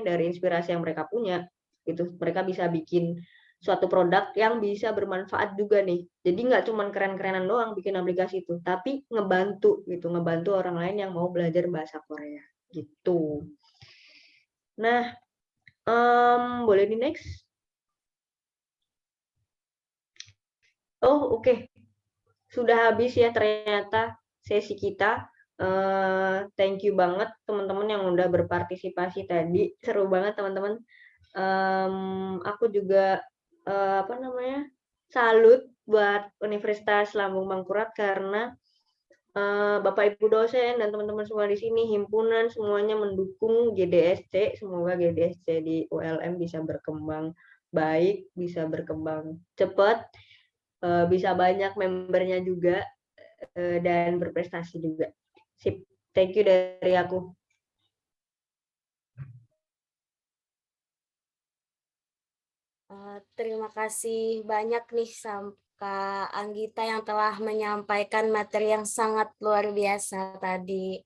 dari inspirasi yang mereka punya gitu. Mereka bisa bikin suatu produk yang bisa bermanfaat juga nih. Jadi nggak cuma keren-kerenan doang bikin aplikasi itu, tapi ngebantu orang lain yang mau belajar bahasa Korea gitu. Nah, boleh di next. Oh, oke. Sudah habis ya ternyata sesi kita. Thank you banget teman-teman yang udah berpartisipasi tadi. Seru banget teman-teman. Aku juga salut buat Universitas Lambung Mangkurat karena Bapak Ibu dosen dan teman-teman semua di sini, himpunan semuanya mendukung GDSC. Semoga GDSC di ULM bisa berkembang baik, bisa berkembang cepat, bisa banyak membernya juga, dan berprestasi juga. Sip, thank you dari aku. Terima kasih banyak nih Kak Anggita yang telah menyampaikan materi yang sangat luar biasa tadi.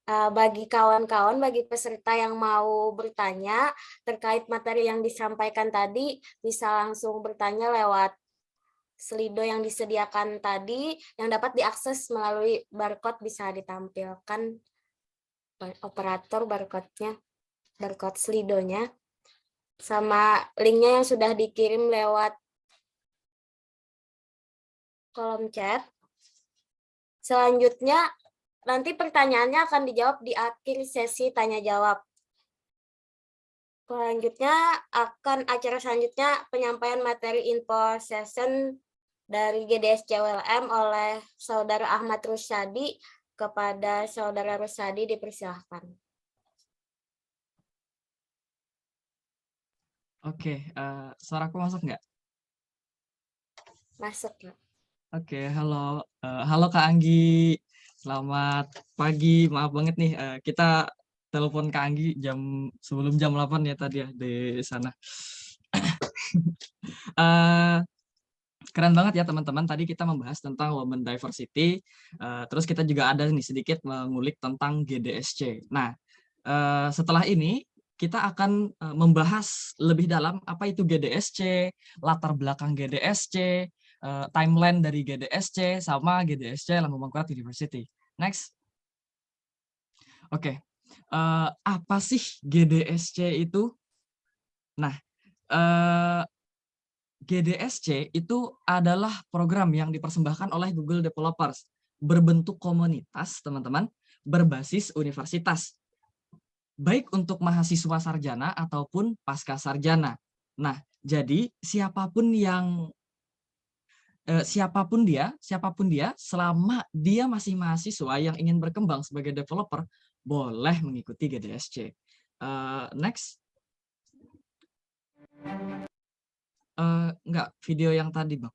Bagi kawan-kawan, bagi peserta yang mau bertanya terkait materi yang disampaikan tadi, bisa langsung bertanya lewat Slido yang disediakan tadi, yang dapat diakses melalui barcode, bisa ditampilkan operator barcode Slidonya, sama linknya yang sudah dikirim lewat kolom chat. Selanjutnya, nanti pertanyaannya akan dijawab di akhir sesi tanya-jawab. Acara selanjutnya penyampaian materi info session dari GDSC ULM oleh Saudara Ahmad Rusyadi. Kepada Saudara Rusyadi dipersilahkan. Oke, suaraku masuk nggak? Masuk, Kak. Oke, halo. Halo Kak Anggi. Selamat pagi. Maaf banget nih, kita telepon Kak Anggi sebelum jam 8 ya tadi ya di sana. Keren banget ya teman-teman. Tadi kita membahas tentang women diversity. Terus kita juga ada nih sedikit mengulik tentang GDSC. Nah, setelah ini kita akan membahas lebih dalam apa itu GDSC, latar belakang GDSC, timeline dari GDSC, sama GDSC Lambung Mangkurat University. Next. Oke. Apa sih GDSC itu? Nah, GDSC itu adalah program yang dipersembahkan oleh Google Developers, berbentuk komunitas, teman-teman, berbasis universitas, baik untuk mahasiswa sarjana ataupun pasca sarjana. Nah, jadi siapapun dia, selama dia masih mahasiswa yang ingin berkembang sebagai developer, boleh mengikuti GDSC. Next. Enggak, video yang tadi, Bang.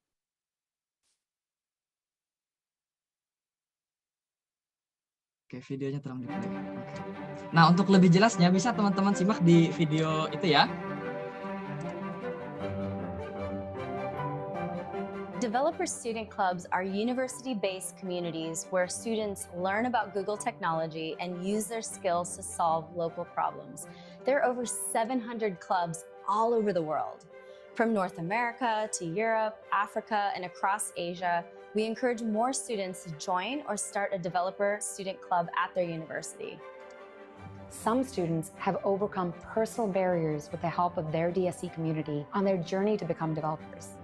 Oke, videonya tolong di-play. Oke. Nah, untuk lebih jelasnya bisa teman-teman simak di video itu ya. Developer student clubs are university-based communities where students learn about Google technology and use their skills to solve local problems. There are over 700 clubs all over the world. From North America to Europe, Africa, and across Asia, we encourage more students to join or start a developer student club at their university. Some students have overcome personal barriers with the help of their DSE community on their journey to become developers.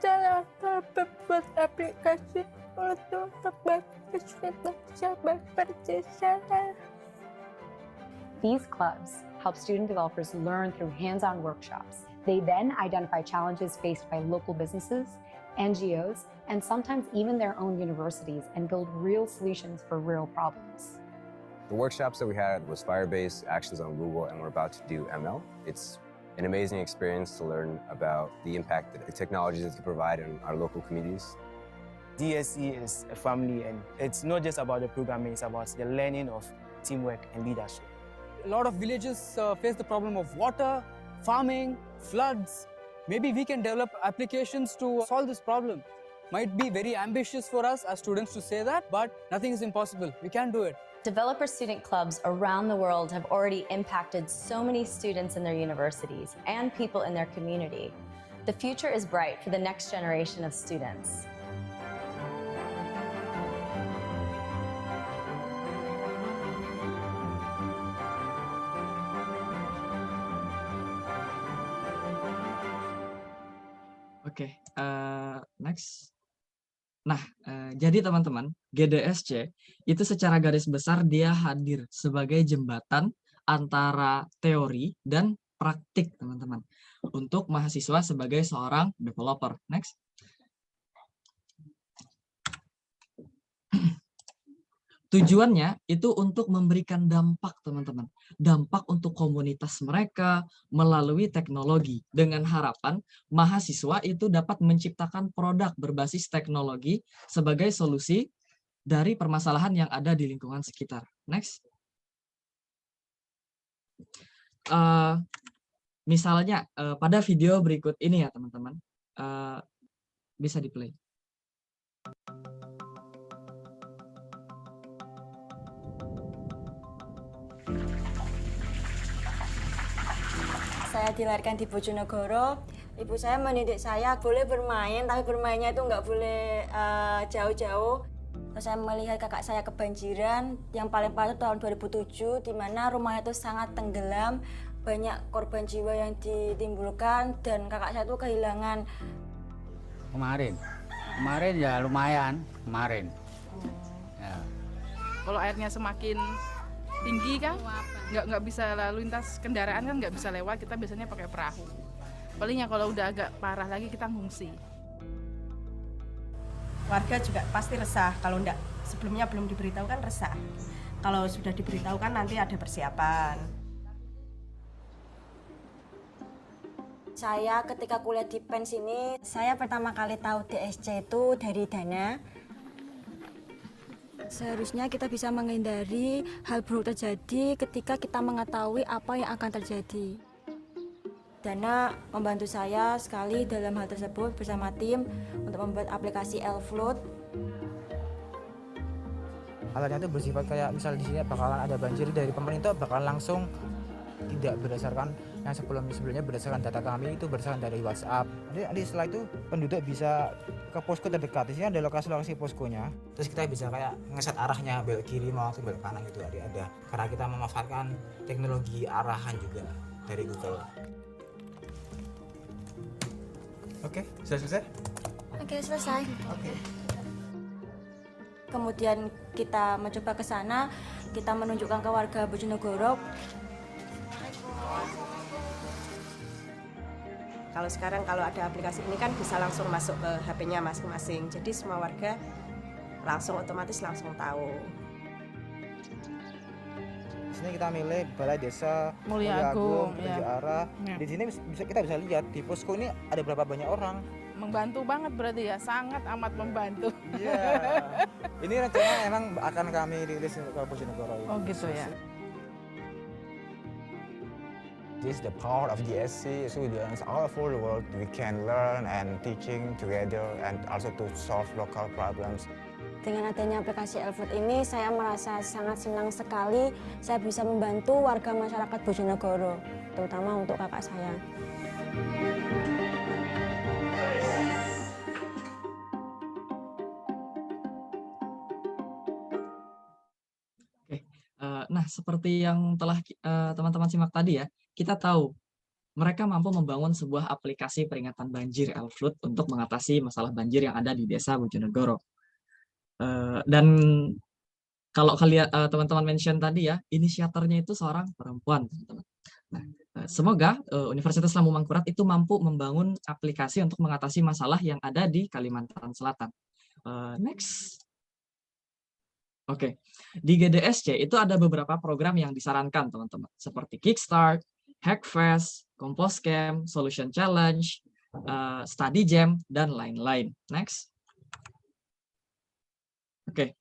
Cara berbuat aplikasi untuk berbasis berpercaya. These clubs help student developers learn through hands-on workshops. They then identify challenges faced by local businesses, NGOs, and sometimes even their own universities and build real solutions for real problems. The workshops that we had was Firebase, Actions on Google, and we're about to do ML. It's an amazing experience to learn about the impact that the technologies can provide in our local communities. DSE is a family, and it's not just about the programming, it's about the learning of teamwork and leadership. A lot of villages face the problem of water, farming, floods. Maybe we can develop applications to solve this problem. Might be very ambitious for us as students to say that, but nothing is impossible. We can do it. Developer student clubs around the world have already impacted so many students in their universities and people in their community. The future is bright for the next generation of students. Oke, next. Nah, jadi teman-teman, GDSC itu secara garis besar dia hadir sebagai jembatan antara teori dan praktik, teman-teman, untuk mahasiswa sebagai seorang developer. Next. Tujuannya itu untuk memberikan dampak, teman-teman. Dampak untuk komunitas mereka melalui teknologi. Dengan harapan mahasiswa itu dapat menciptakan produk berbasis teknologi sebagai solusi dari permasalahan yang ada di lingkungan sekitar. Next. Misalnya pada video berikut ini ya teman-teman, bisa di-play. Saya dilahirkan di Bojonegoro. Ibu saya mendidik saya boleh bermain, tapi bermainnya itu nggak boleh jauh-jauh. Terus saya melihat kakak saya kebanjiran, yang paling parah tahun 2007, di mana rumahnya itu sangat tenggelam, banyak korban jiwa yang ditimbulkan, dan kakak saya itu kehilangan. Kemarin ya lumayan, kemarin. Ya. Kalau airnya semakin tinggi kan, nggak bisa lalu lintas kendaraan kan nggak bisa lewat, kita biasanya pakai perahu. Palingnya kalau udah agak parah lagi kita ngungsi. Warga juga pasti resah, kalau enggak sebelumnya belum diberitahu kan resah. Kalau sudah diberitahu kan nanti ada persiapan. Saya ketika kuliah di PENS ini, saya pertama kali tahu DSC itu dari Dana. Seharusnya kita bisa menghindari hal buruk terjadi ketika kita mengetahui apa yang akan terjadi. Dana membantu saya sekali dalam hal tersebut bersama tim untuk membuat aplikasi Elfloat. Alatnya itu bersifat kayak misal di sini bakalan ada banjir, dari pemerintah bakalan langsung, tidak berdasarkan yang sebelumnya berdasarkan data kami, itu berdasarkan dari WhatsApp. Nanti setelah itu penduduk bisa ke posko terdekat. Di sini ada lokasi-lokasi poskonya. Terus kita bisa kayak ngeset arahnya belok kiri maupun belok kanan gitu ada. Karena kita memanfaatkan teknologi arahan juga dari Google. Oke, sudah selesai? Oke, selesai. Oke. Kemudian kita mencoba ke sana, kita menunjukkan ke warga Bojonegoro. Kalau sekarang kalau ada aplikasi ini kan bisa langsung masuk ke HP-nya masing-masing. Jadi semua warga langsung otomatis langsung tahu. Di sini kita milih Balai Desa Mulia Agung, Petunjuk ya. Arah. Ya. Di sini kita bisa lihat di posko ini ada berapa banyak orang. Membantu banget berarti ya, sangat amat membantu. Iya. Ini rencana emang akan kami rilis ke Bojonegoro. Oh gitu ya. This is the power of DSC. Students all over the world, we can learn and teaching together and also to solve local problems. Dengan adanya aplikasi Elfloat ini, saya merasa sangat senang sekali saya bisa membantu warga masyarakat Bojonegoro, terutama untuk kakak saya. Nah, seperti yang telah teman-teman simak tadi ya, kita tahu mereka mampu membangun sebuah aplikasi peringatan banjir Elfloat untuk mengatasi masalah banjir yang ada di desa Bojonegoro. Dan kalau kalian teman-teman mention tadi ya, inisiatornya itu seorang perempuan, teman-teman. Nah, semoga Universitas Lambung Mangkurat itu mampu membangun aplikasi untuk mengatasi masalah yang ada di Kalimantan Selatan. Next. Oke, di GDSC itu ada beberapa program yang disarankan teman-teman, seperti Kickstart, Hackfest, Compost Camp, Solution Challenge, Study Jam, dan lain-lain. Next. Oke,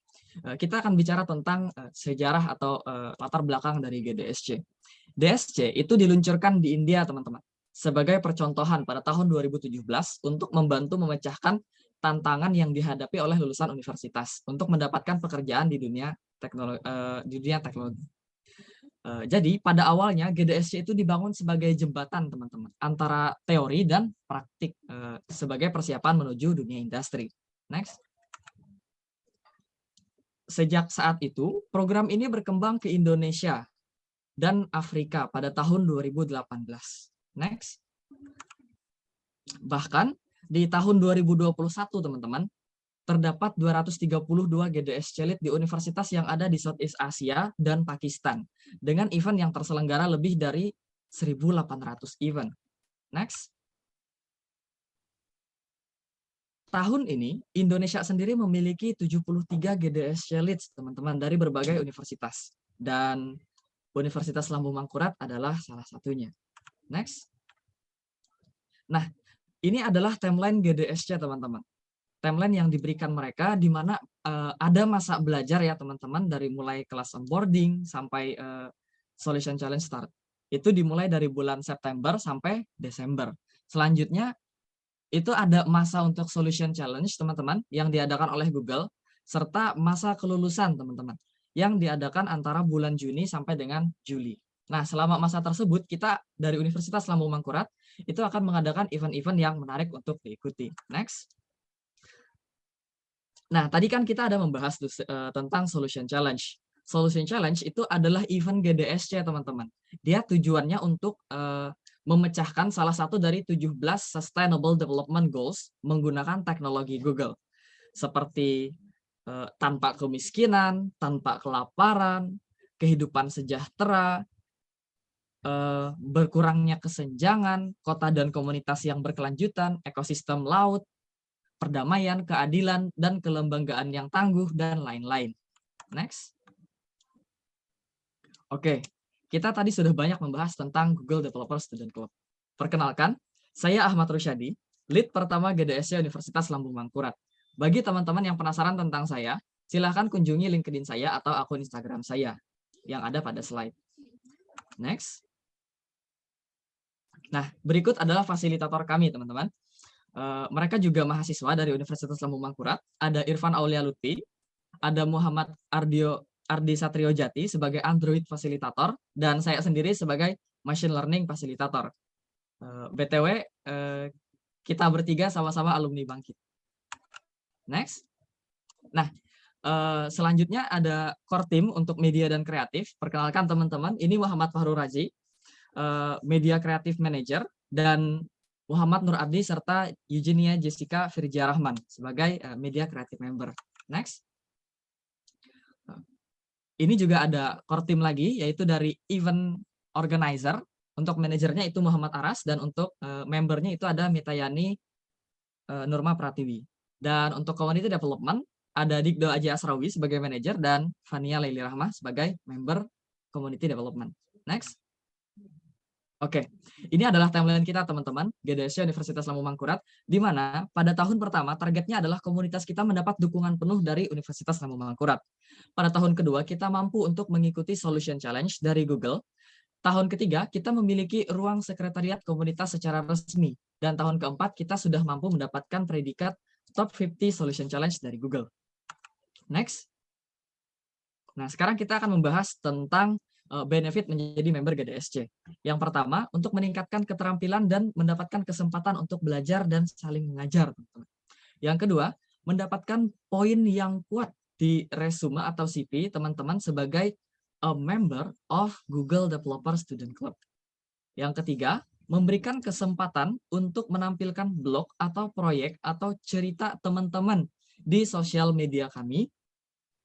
kita akan bicara tentang sejarah atau latar belakang dari GDSC. DSC itu diluncurkan di India, teman-teman, sebagai percontohan pada tahun 2017 untuk membantu memecahkan tantangan yang dihadapi oleh lulusan universitas untuk mendapatkan pekerjaan di dunia teknologi. Jadi pada awalnya GDSC itu dibangun sebagai jembatan, teman-teman, antara teori dan praktik sebagai persiapan menuju dunia industri. Next. Sejak saat itu, program ini berkembang ke Indonesia dan Afrika pada tahun 2018. Next. Bahkan di tahun 2021, teman-teman, terdapat 232 GDSC Lead di universitas yang ada di Southeast Asia dan Pakistan, dengan event yang terselenggara lebih dari 1.800 event. Next. Tahun ini, Indonesia sendiri memiliki 73 GDSC Leads, teman-teman, dari berbagai universitas. Dan Universitas Lambung Mangkurat adalah salah satunya. Next. Nah, ini adalah timeline GDSC, teman-teman. Timeline yang diberikan mereka, di mana ada masa belajar ya, teman-teman, dari mulai kelas onboarding sampai Solution Challenge Start. Itu dimulai dari bulan September sampai Desember. Selanjutnya itu ada masa untuk solution challenge teman-teman yang diadakan oleh Google, serta masa kelulusan teman-teman yang diadakan antara bulan Juni sampai dengan Juli. Nah, selama masa tersebut kita dari Universitas Lambung Mangkurat itu akan mengadakan event-event yang menarik untuk diikuti. Next. Nah, tadi kan kita ada membahas tentang solution challenge. Solution challenge itu adalah event GDSC teman-teman. Dia tujuannya untuk memecahkan salah satu dari 17 Sustainable Development Goals menggunakan teknologi Google. Seperti tanpa kemiskinan, tanpa kelaparan, kehidupan sejahtera, berkurangnya kesenjangan, kota dan komunitas yang berkelanjutan, ekosistem laut, perdamaian, keadilan, dan kelembagaan yang tangguh, dan lain-lain. Next. Oke, kita tadi sudah banyak membahas tentang Google Developer Student Club. Perkenalkan, saya Ahmad Rusyadi, lead pertama GDSC Universitas Lambung Mangkurat. Bagi teman-teman yang penasaran tentang saya, silahkan kunjungi LinkedIn saya atau akun Instagram saya yang ada pada slide. Next. Nah, berikut adalah fasilitator kami, teman-teman. Mereka juga mahasiswa dari Universitas Lambung Mangkurat. Ada Irfan Aulia Lutfi, ada Muhammad Ardi Satrio Jati sebagai Android Fasilitator, dan saya sendiri sebagai Machine Learning Fasilitator. BTW, kita bertiga sama-sama alumni Bangkit. Next. Nah, selanjutnya ada core team untuk media dan kreatif. Perkenalkan teman-teman, ini Muhammad Fahru Razi, Media Kreatif Manager, dan Muhammad Nur Abdi serta Eugenia Jessica Firja Rahman sebagai Media Kreatif Member. Next. Ini juga ada core team lagi, yaitu dari event organizer. Untuk manajernya itu Muhammad Aras, dan untuk membernya itu ada Mitayani Nurma Pratiwi. Dan untuk community development, ada Dikdo Aji Asrawi sebagai manajer, dan Fania Laili Rahmah sebagai member community development. Next. Oke, ini adalah timeline kita teman-teman, GDSC Universitas Lambung Mangkurat, di mana pada tahun pertama targetnya adalah komunitas kita mendapat dukungan penuh dari Universitas Lambung Mangkurat. Pada tahun kedua kita mampu untuk mengikuti Solution Challenge dari Google. Tahun ketiga kita memiliki ruang sekretariat komunitas secara resmi. Dan tahun keempat kita sudah mampu mendapatkan predikat Top 50 Solution Challenge dari Google. Next. Nah, sekarang kita akan membahas tentang benefit menjadi member GDSC. Yang pertama, untuk meningkatkan keterampilan dan mendapatkan kesempatan untuk belajar dan saling mengajar. Yang kedua, mendapatkan poin yang kuat di resume atau CV teman-teman sebagai a member of Google Developer Student Club. Yang ketiga, memberikan kesempatan untuk menampilkan blog atau proyek atau cerita teman-teman di sosial media kami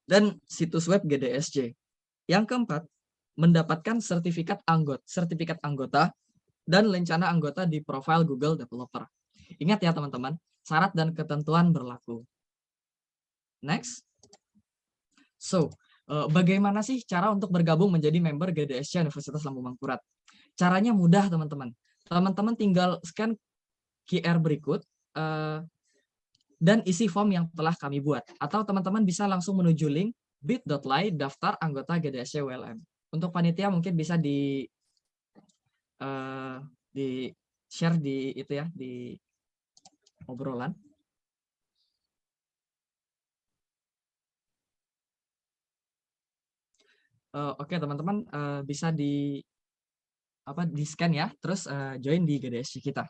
dan situs web GDSC. Yang keempat, mendapatkan sertifikat anggota dan lencana anggota di profil Google Developer. Ingat ya teman-teman, syarat dan ketentuan berlaku. Next. So, bagaimana sih cara untuk bergabung menjadi member GDSC Universitas Lambung Mangkurat? Caranya mudah teman-teman. Teman-teman tinggal scan QR berikut dan isi form yang telah kami buat. Atau teman-teman bisa langsung menuju link bit.ly daftar anggota GDSC ULM. Untuk panitia mungkin bisa di share di itu ya, di obrolan. Oke teman-teman, bisa di scan ya, terus join di GDSC kita.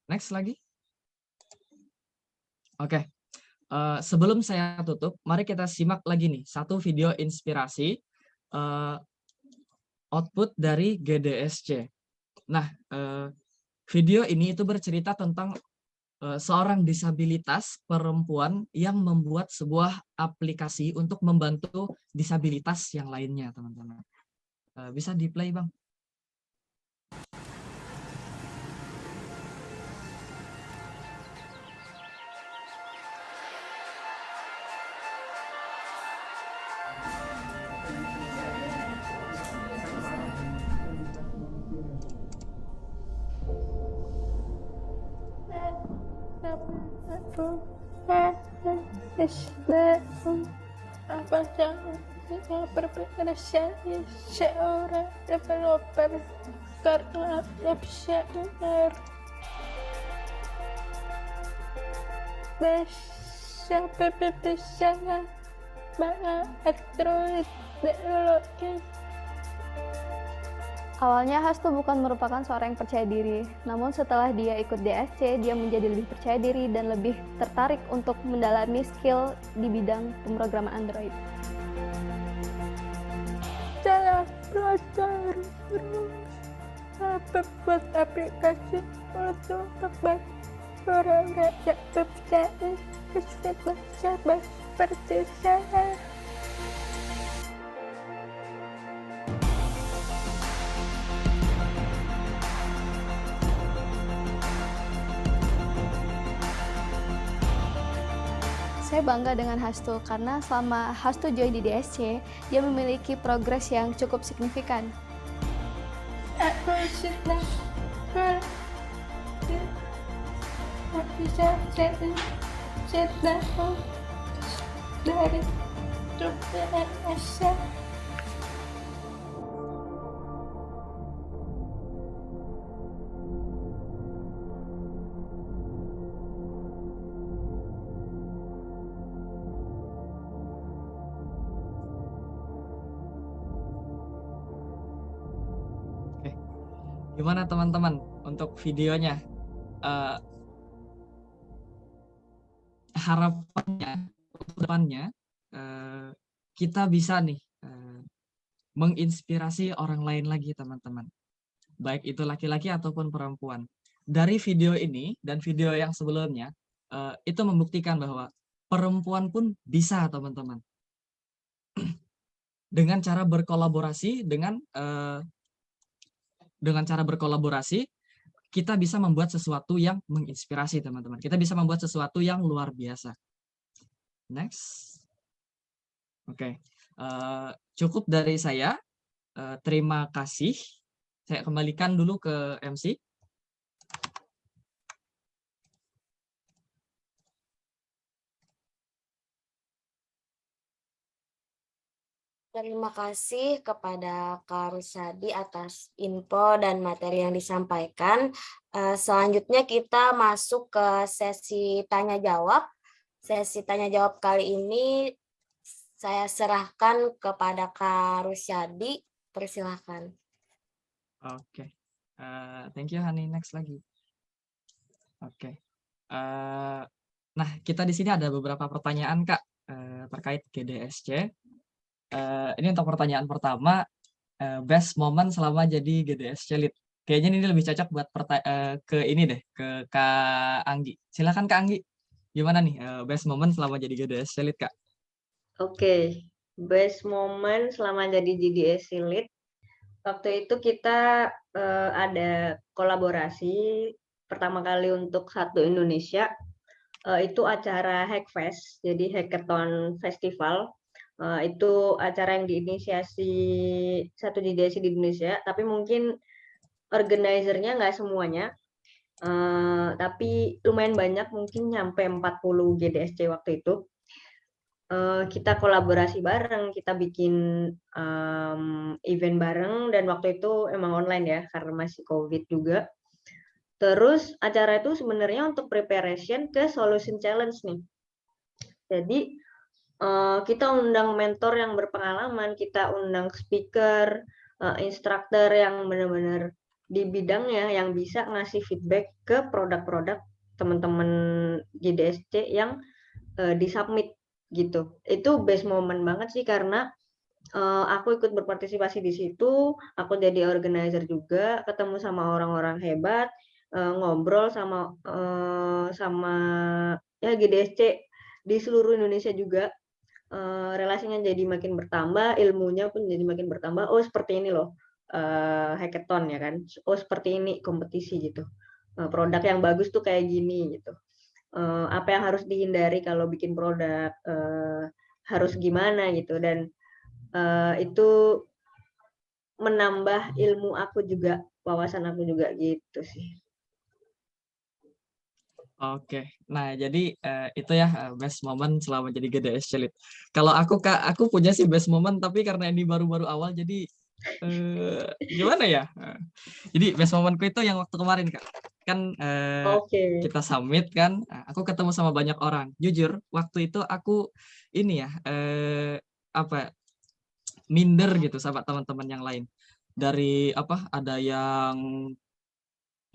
Next lagi. Oke. Sebelum saya tutup, mari kita simak lagi nih satu video inspirasi output dari GDSC. Nah, video ini itu bercerita tentang seorang disabilitas perempuan yang membuat sebuah aplikasi untuk membantu disabilitas yang lainnya, teman-teman. Bisa di-play, Bang? Apa berprestasi seorang developer karena website bisa berbicara bahasa Android development. Awalnya Hastu bukan merupakan seorang yang percaya diri, namun setelah dia ikut DSC, dia menjadi lebih percaya diri dan lebih tertarik untuk mendalami skill di bidang pemrograman Android. Saya belajar terus membuat aplikasi untuk membantu orang-orang yang berbicara sama seperti saya. Saya bangga dengan Hastu karena selama Hastu join di DSC, dia memiliki progres yang cukup signifikan. Aku senang bisa jadi dari dunia. Gimana teman-teman untuk videonya? Harapannya untuk depannya kita bisa nih menginspirasi orang lain lagi teman-teman, baik itu laki-laki ataupun perempuan. Dari video ini dan video yang sebelumnya itu membuktikan bahwa perempuan pun bisa teman-teman, dengan cara berkolaborasi dengan cara berkolaborasi, kita bisa membuat sesuatu yang menginspirasi teman-teman. Kita bisa membuat sesuatu yang luar biasa. Next. Oke. Cukup dari saya. Terima kasih. Saya kembalikan dulu ke MC. Terima kasih kepada Kak Rusadi atas info dan materi yang disampaikan. Selanjutnya kita masuk ke sesi tanya-jawab. Sesi tanya-jawab kali ini saya serahkan kepada Kak Rusadi. Persilahkan. Oke. Thank you, Hani. Next lagi. Oke. Nah, kita di sini ada beberapa pertanyaan, Kak, terkait GDSC. Ini untuk pertanyaan pertama, best moment selama jadi GDSC Lead. Kayaknya ini lebih cocok buat ke ini deh, ke Kak Anggi. Silakan Kak Anggi, gimana nih best moment selama jadi GDSC Lead, Kak? Oke, best moment selama jadi GDSC Lead. Waktu itu kita ada kolaborasi pertama kali untuk satu Indonesia. Itu acara Hackfest, jadi Hackathon Festival. Itu acara yang diinisiasi satu GDSC di Indonesia, tapi mungkin organizernya nggak semuanya, tapi lumayan banyak, mungkin nyampe 40 GDSC waktu itu. Kita kolaborasi bareng, kita bikin event bareng, dan waktu itu emang online ya, karena masih COVID juga. Terus acara itu sebenarnya untuk preparation ke Solution Challenge nih. Jadi kita undang mentor yang berpengalaman, kita undang speaker, instruktur yang benar-benar di bidangnya, yang bisa ngasih feedback ke produk-produk teman-teman GDSC yang disubmit gitu. Itu best moment banget sih, karena aku ikut berpartisipasi di situ, aku jadi organizer juga, ketemu sama orang-orang hebat, ngobrol sama ya GDSC di seluruh Indonesia juga. Relasinya jadi makin bertambah, ilmunya pun jadi makin bertambah. Oh, seperti ini loh hackathon ya kan. Oh, seperti ini kompetisi gitu. Produk yang bagus tuh kayak gini gitu. Apa yang harus dihindari kalau bikin produk, harus gimana gitu. Dan itu menambah ilmu aku juga, wawasan aku juga gitu sih. Oke, nah jadi itu ya best moment selama jadi GDSC Lead. Kalau aku Kak, aku punya sih best moment tapi karena ini baru-baru awal jadi gimana ya? Jadi best momentku itu yang waktu kemarin Kak. Kan Oke. kita summit kan, aku ketemu sama banyak orang. Jujur, waktu itu aku ini ya apa minder gitu sama teman-teman yang lain. Dari apa ada yang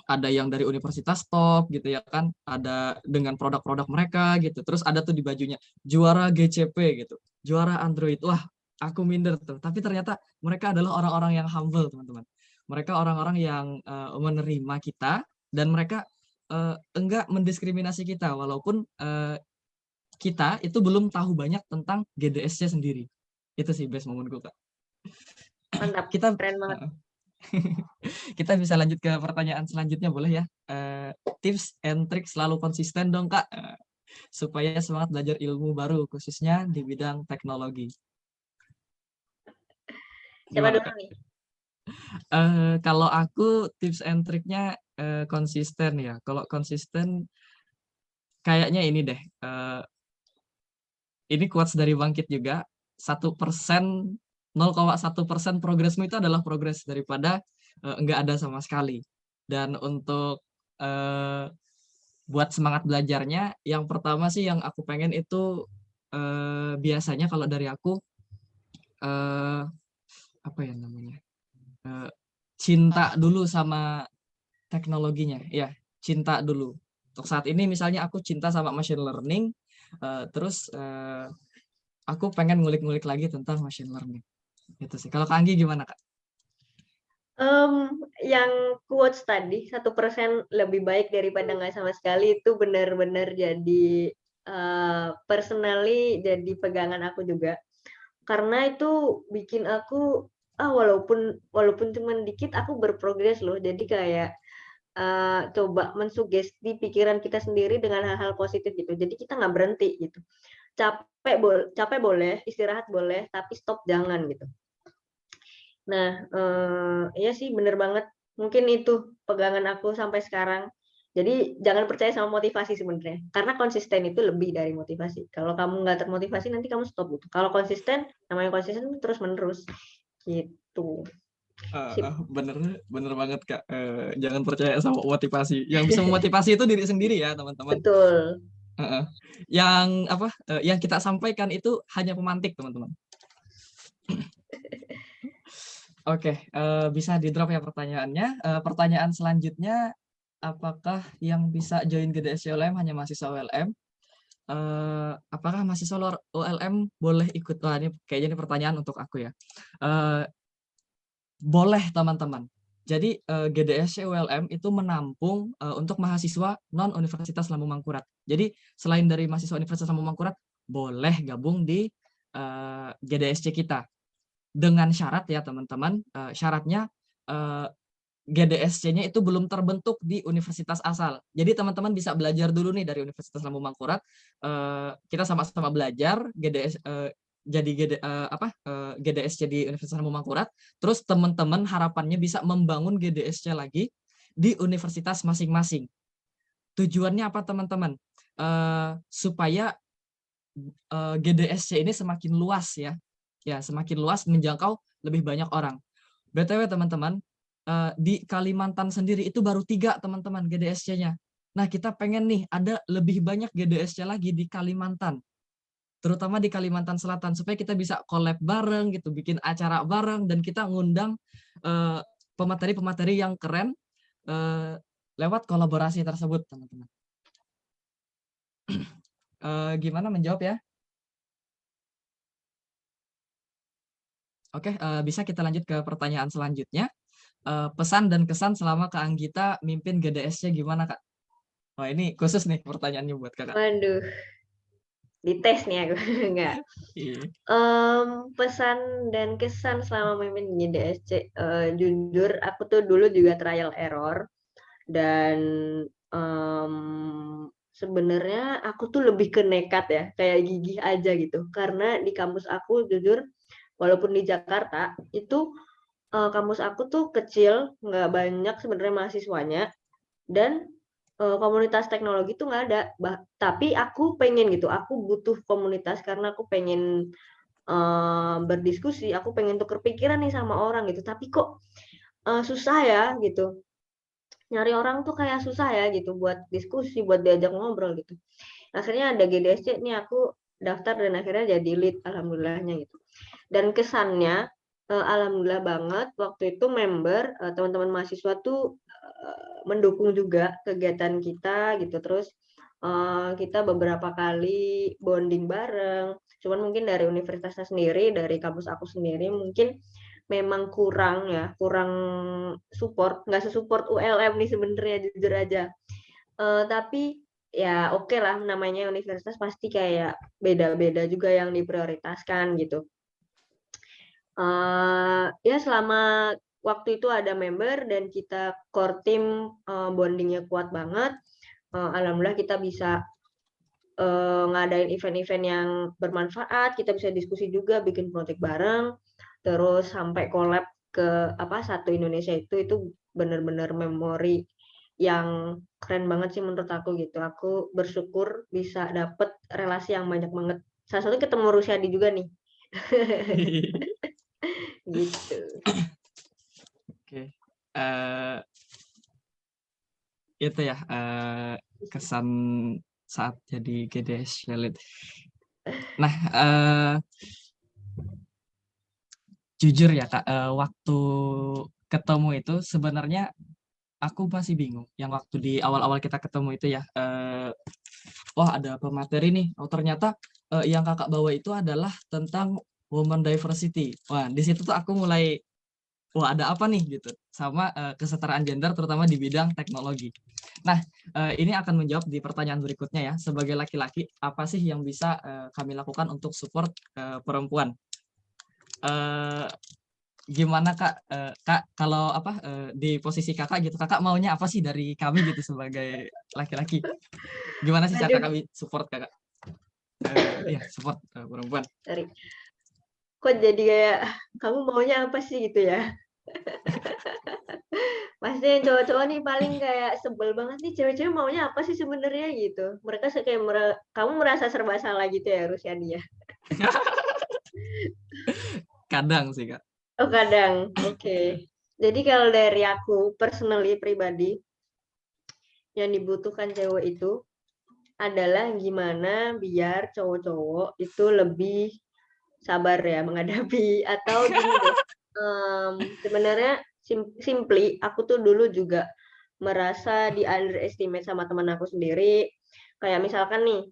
dari universitas top gitu ya kan, ada dengan produk-produk mereka gitu, terus ada tuh di bajunya juara GCP gitu, juara Android. Wah, aku minder tuh, tapi ternyata mereka adalah orang-orang yang humble teman-teman. Mereka orang-orang yang menerima kita dan mereka enggak mendiskriminasi kita walaupun kita itu belum tahu banyak tentang GDSC sendiri. Itu sih best momenku Kak. Mantap, Kita keren banget. kita bisa lanjut ke pertanyaan selanjutnya boleh ya? Tips and trik selalu konsisten dong Kak, supaya semangat belajar ilmu baru khususnya di bidang teknologi. Siapa Gimana dulu Kak? nih? Kalau aku tips and triknya konsisten ya. Kalau konsisten kayaknya ini deh. Ini quotes dari Bangkit juga. 1%, 0,1% progresmu itu adalah progres daripada enggak ada sama sekali. Dan untuk buat semangat belajarnya, yang pertama sih yang aku pengen itu biasanya kalau dari aku apa ya namanya? Cinta dulu sama teknologinya, ya cinta dulu. Untuk saat ini misalnya aku cinta sama machine learning, terus aku pengen ngulik-ngulik lagi tentang machine learning. Itu sih. Kalau Kak Anggi gimana Kak? Yang quotes tadi 1% lebih baik daripada nggak sama sekali itu benar-benar jadi personally jadi pegangan aku juga. Karena itu bikin aku walaupun cuman dikit aku berprogres loh. Jadi kayak coba mensugesti pikiran kita sendiri dengan hal-hal positif gitu. Jadi kita nggak berhenti gitu. Capek boleh, istirahat boleh, tapi stop jangan gitu. Nah, iya sih bener banget. Mungkin itu pegangan aku sampai sekarang. Jadi jangan percaya sama motivasi sebenarnya. Karena konsisten itu lebih dari motivasi. Kalau kamu nggak termotivasi nanti kamu stop gitu. Kalau konsisten, namanya konsisten terus menerus gitu. Bener banget Kak. Jangan percaya sama motivasi. Yang bisa memotivasi itu diri sendiri ya teman-teman. Betul. Yang apa? Yang kita sampaikan itu hanya pemantik teman-teman. Oke, bisa di drop ya pertanyaannya. Pertanyaan selanjutnya, apakah yang bisa join GDSC ULM hanya mahasiswa ULM? Apakah mahasiswa luar ULM boleh ikut? Wah, ini kayaknya ini pertanyaan untuk aku ya. Boleh teman-teman. Jadi GDSC ULM itu menampung untuk mahasiswa non-Universitas Lambung Mangkurat. Jadi selain dari mahasiswa Universitas Lambung Mangkurat, boleh gabung di GDSC kita. Dengan syarat ya teman-teman, syaratnya GDSC-nya itu belum terbentuk di universitas asal. Jadi teman-teman bisa belajar dulu nih dari Universitas Lambung Mangkurat. Kita sama-sama belajar GDSC di Universitas Lambung Mangkurat. Terus teman-teman harapannya bisa membangun GDSC lagi di universitas masing-masing. Tujuannya apa teman-teman? Supaya GDSC ini semakin luas ya. Ya, semakin luas menjangkau lebih banyak orang. BTW teman-teman, di Kalimantan sendiri itu baru 3 teman-teman GDSC-nya. Nah, kita pengen nih ada lebih banyak GDSC lagi di Kalimantan. Terutama di Kalimantan Selatan supaya kita bisa collab bareng gitu, bikin acara bareng dan kita ngundang pemateri-pemateri yang keren lewat kolaborasi tersebut, teman-teman. Gimana menjawab ya? Oke, bisa kita lanjut ke pertanyaan selanjutnya. Pesan dan kesan selama Kak Anggita mimpin GDSC gimana Kak? Wah ini khusus nih pertanyaannya buat Kakak. Waduh, dites nih aku. Enggak. Pesan dan kesan selama memimpin GDSC, jujur aku tuh dulu juga trial error. Dan sebenarnya aku tuh lebih ke nekat ya, kayak gigih aja gitu. Karena di kampus aku jujur, walaupun di Jakarta itu kampus aku tuh kecil, nggak banyak sebenarnya mahasiswanya, dan komunitas teknologi tuh nggak ada. Tapi aku pengen gitu, aku butuh komunitas karena aku pengen berdiskusi, aku pengen tuker pikiran nih sama orang gitu. Tapi kok susah ya gitu. Nyari orang tuh kayak susah ya gitu buat diskusi, buat diajak ngobrol gitu. Akhirnya ada GDSC nih, aku daftar dan akhirnya jadi lead, alhamdulillahnya gitu. Dan kesannya alhamdulillah banget waktu itu member teman-teman mahasiswa tuh mendukung juga kegiatan kita gitu. Terus kita beberapa kali bonding bareng. Cuman mungkin dari universitasnya sendiri, dari kampus aku sendiri mungkin memang kurang support, nggak sesupport ULM nih sebenarnya, jujur aja. Tapi ya oke lah, namanya universitas pasti kayak beda-beda juga yang diprioritaskan gitu. Ya selama waktu itu ada member dan kita core team bondingnya kuat banget. Alhamdulillah kita bisa ngadain event-event yang bermanfaat, kita bisa diskusi juga, bikin project bareng, terus sampai collab ke satu Indonesia itu bener-bener memori yang keren banget sih menurut aku gitu. Aku bersyukur bisa dapet relasi yang banyak banget. Salah satu ketemu Rusyadi juga nih. Gitu. Oke. Itu ya kesan saat jadi GDS Lead. Nah, jujur ya Kak, waktu ketemu itu sebenarnya aku masih bingung. Yang waktu di awal-awal kita ketemu itu ya, wah ada pemateri nih. Oh ternyata yang Kakak bawa itu adalah tentang women diversity. Wah di situ tuh aku mulai, wah ada apa nih gitu, sama kesetaraan gender terutama di bidang teknologi. Nah ini akan menjawab di pertanyaan berikutnya ya. Sebagai laki-laki apa sih yang bisa kami lakukan untuk support perempuan? Gimana Kak, Kak kalau di posisi Kakak gitu, Kakak maunya apa sih dari kami gitu sebagai laki-laki? Gimana sih cara kami support Kakak? Ya support perempuan. Sorry. Kok jadi kayak kamu maunya apa sih gitu ya? Pasti yang cowok-cowok nih paling kayak sebel banget nih, cewek-cewek maunya apa sih sebenarnya gitu. Mereka kayak kamu merasa serba salah gitu ya, Rusyadi ya? Kadang sih Kak. Oh kadang, oke. Jadi kalau dari aku personally pribadi, yang dibutuhkan cewek itu adalah gimana biar cowok-cowok itu lebih sabar ya menghadapi, atau gini deh, sebenarnya simply aku tuh dulu juga merasa di underestimate sama teman aku sendiri. Kayak misalkan nih,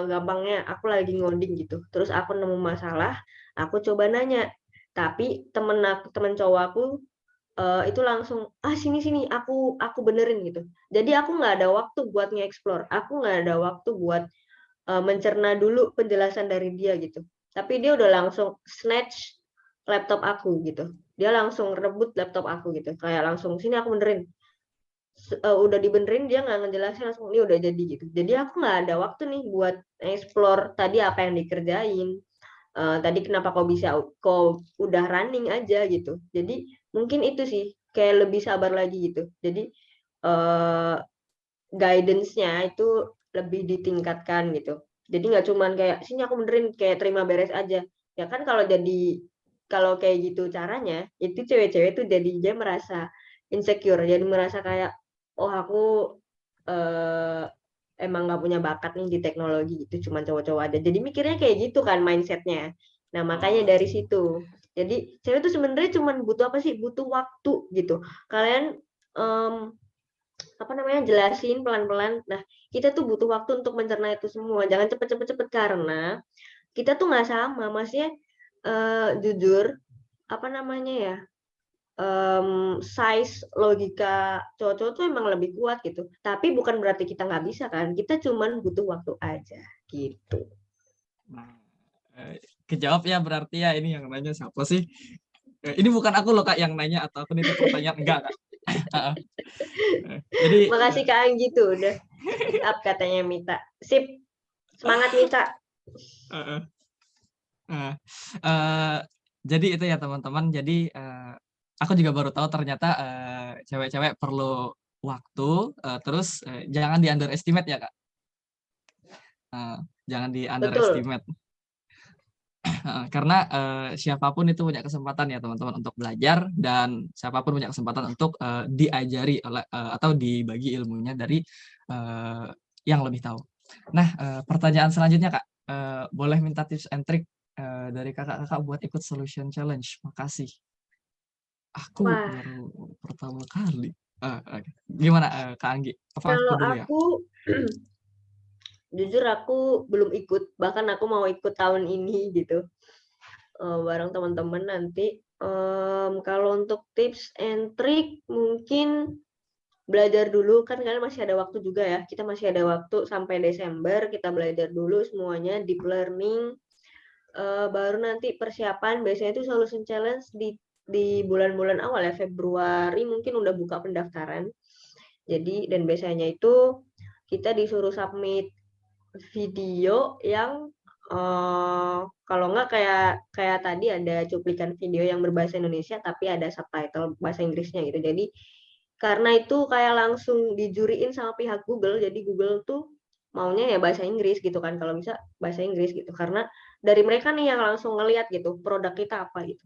gampangnya aku lagi ngoding gitu, terus aku nemu masalah, aku coba nanya, tapi temen cowok aku itu langsung sini aku benerin gitu. Jadi aku nggak ada waktu buat nge-explore, aku nggak ada waktu buat mencerna dulu penjelasan dari dia gitu. Tapi dia udah langsung snatch laptop aku gitu. Dia langsung rebut laptop aku gitu. Kayak langsung sini aku benerin. Udah dibenerin dia nggak ngejelasin, langsung ini udah jadi gitu. Jadi aku nggak ada waktu nih buat explore tadi apa yang dikerjain. Tadi kenapa kok udah running aja gitu. Jadi mungkin itu sih kayak lebih sabar lagi gitu. Jadi guidance-nya itu lebih ditingkatkan gitu. Jadi nggak cuman kayak sini aku benerin kayak terima beres aja. Ya kan kalau kayak gitu caranya, itu cewek-cewek tuh jadi dia merasa insecure, jadi merasa kayak oh aku emang nggak punya bakat nih di teknologi, itu cuma cowok-cowok aja. Jadi mikirnya kayak gitu kan mindsetnya. Nah makanya dari situ. Jadi cewek tuh sebenarnya cuma butuh apa sih? Butuh waktu gitu. Kalian jelasin pelan-pelan. Nah kita tuh butuh waktu untuk mencerna itu semua. Jangan cepet-cepet karena kita tuh nggak sama. Maksudnya jujur size logika cowok-cowok tuh emang lebih kuat gitu. Tapi bukan berarti kita nggak bisa kan. Kita cuman butuh waktu aja gitu. Nah, kejawab ya berarti ya, ini yang nanya siapa sih? Ini bukan aku loh Kak yang nanya atau aku nitip pertanyaan, enggak Kak. Jadi makasih Kak Anggi tuh udah up katanya Mita. Sip. Semangat Mita. Jadi itu ya teman-teman. Jadi aku juga baru tahu ternyata cewek-cewek perlu waktu, terus jangan di underestimate ya Kak. Jangan di Betul. underestimate. Karena siapapun itu punya kesempatan ya teman-teman untuk belajar, dan siapapun punya kesempatan untuk diajari oleh atau dibagi ilmunya dari yang lebih tahu. Nah, pertanyaan selanjutnya Kak, boleh minta tips and trick dari kakak-kakak buat ikut solution challenge. Makasih. Aku Wah, baru pertama kali. Oke. Gimana Kak Anggi? Apa aku kalau dulu ya? aku jujur aku belum ikut, bahkan aku mau ikut tahun ini gitu, bareng teman-teman nanti. Kalau untuk tips and trick mungkin belajar dulu, kan kalian masih ada waktu juga ya, kita masih ada waktu sampai Desember, kita belajar dulu semuanya, deep learning, baru nanti persiapan. Biasanya itu solution challenge di bulan-bulan awal ya, Februari mungkin udah buka pendaftaran. Jadi, dan biasanya itu kita disuruh submit video yang kalau nggak kayak tadi ada cuplikan video yang berbahasa Indonesia tapi ada subtitle bahasa Inggrisnya gitu. Jadi karena itu kayak langsung dijuriin sama pihak Google, jadi Google tuh maunya ya bahasa Inggris gitu kan, kalau bisa bahasa Inggris gitu, karena dari mereka nih yang langsung ngelihat gitu produk kita apa gitu.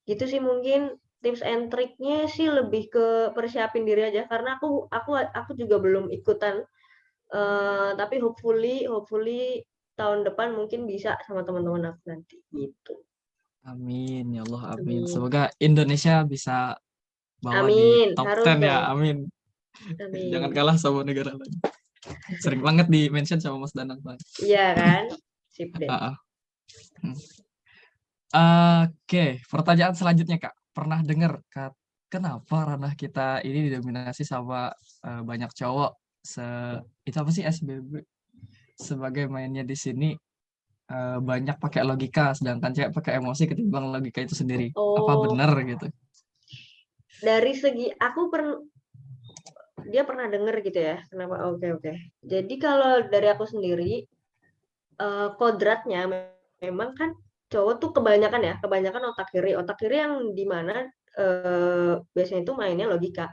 Gitu sih mungkin tips and triknya sih, lebih ke persiapin diri aja, karena aku juga belum ikutan, tapi hopefully tahun depan mungkin bisa sama teman-teman aku nanti gitu. Amin ya Allah, amin. Amin. Semoga Indonesia bisa bawa di Amin, top harus 10 ya, dong. amin. Jangan Amin. kalah sama negara lain. Sering banget di mention sama Mas Danang Bang. Iya kan? Sip deh. Oke, pertanyaan selanjutnya Kak. Pernah dengar kenapa ranah kita ini didominasi sama banyak cowok? Itu apa sih SBB? Sebagai mainnya di sini banyak pakai logika, sedangkan cewek pakai emosi ketimbang logika itu sendiri. Apa Oh, benar gitu? dari segi dia pernah denger gitu ya. Kenapa? Oke. Jadi kalau dari aku sendiri, kodratnya memang kan cowok tuh kebanyakan otak kiri. Otak kiri yang di mana biasanya itu mainnya logika.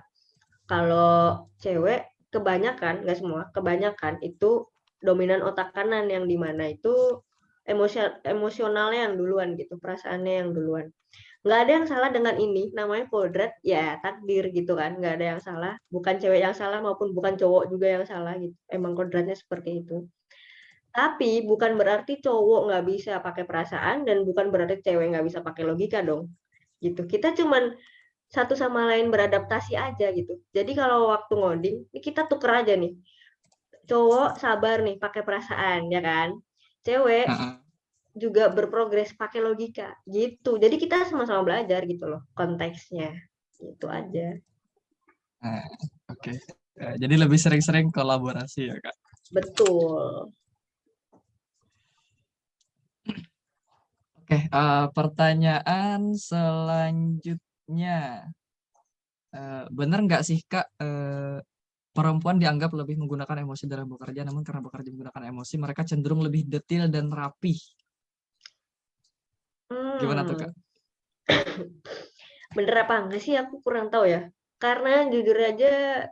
Kalau cewek kebanyakan, nggak semua, kebanyakan itu dominan otak kanan, yang di mana itu emosionalnya yang duluan gitu, perasaannya yang duluan. Nggak ada yang salah dengan ini, namanya kodrat, ya takdir gitu kan, nggak ada yang salah, bukan cewek yang salah maupun bukan cowok juga yang salah gitu, emang kodratnya seperti itu. Tapi bukan berarti cowok nggak bisa pakai perasaan, dan bukan berarti cewek nggak bisa pakai logika dong, gitu. Kita cuman satu sama lain beradaptasi aja gitu. Jadi kalau waktu ngoding, ini kita tuker aja nih, cowok sabar nih pakai perasaan ya kan, cewek juga berprogres pakai logika gitu. Jadi kita sama-sama belajar gitu loh konteksnya. Gitu aja. Oke. Jadi lebih sering-sering kolaborasi ya Kak. Betul. Oke, pertanyaan selanjutnya. Benar nggak sih Kak, perempuan dianggap lebih menggunakan emosi dalam bekerja, namun karena bekerja menggunakan emosi, mereka cenderung lebih detail dan rapi. Gimana tuh Kak? Bener apa enggak sih, aku kurang tahu ya. Karena jujur aja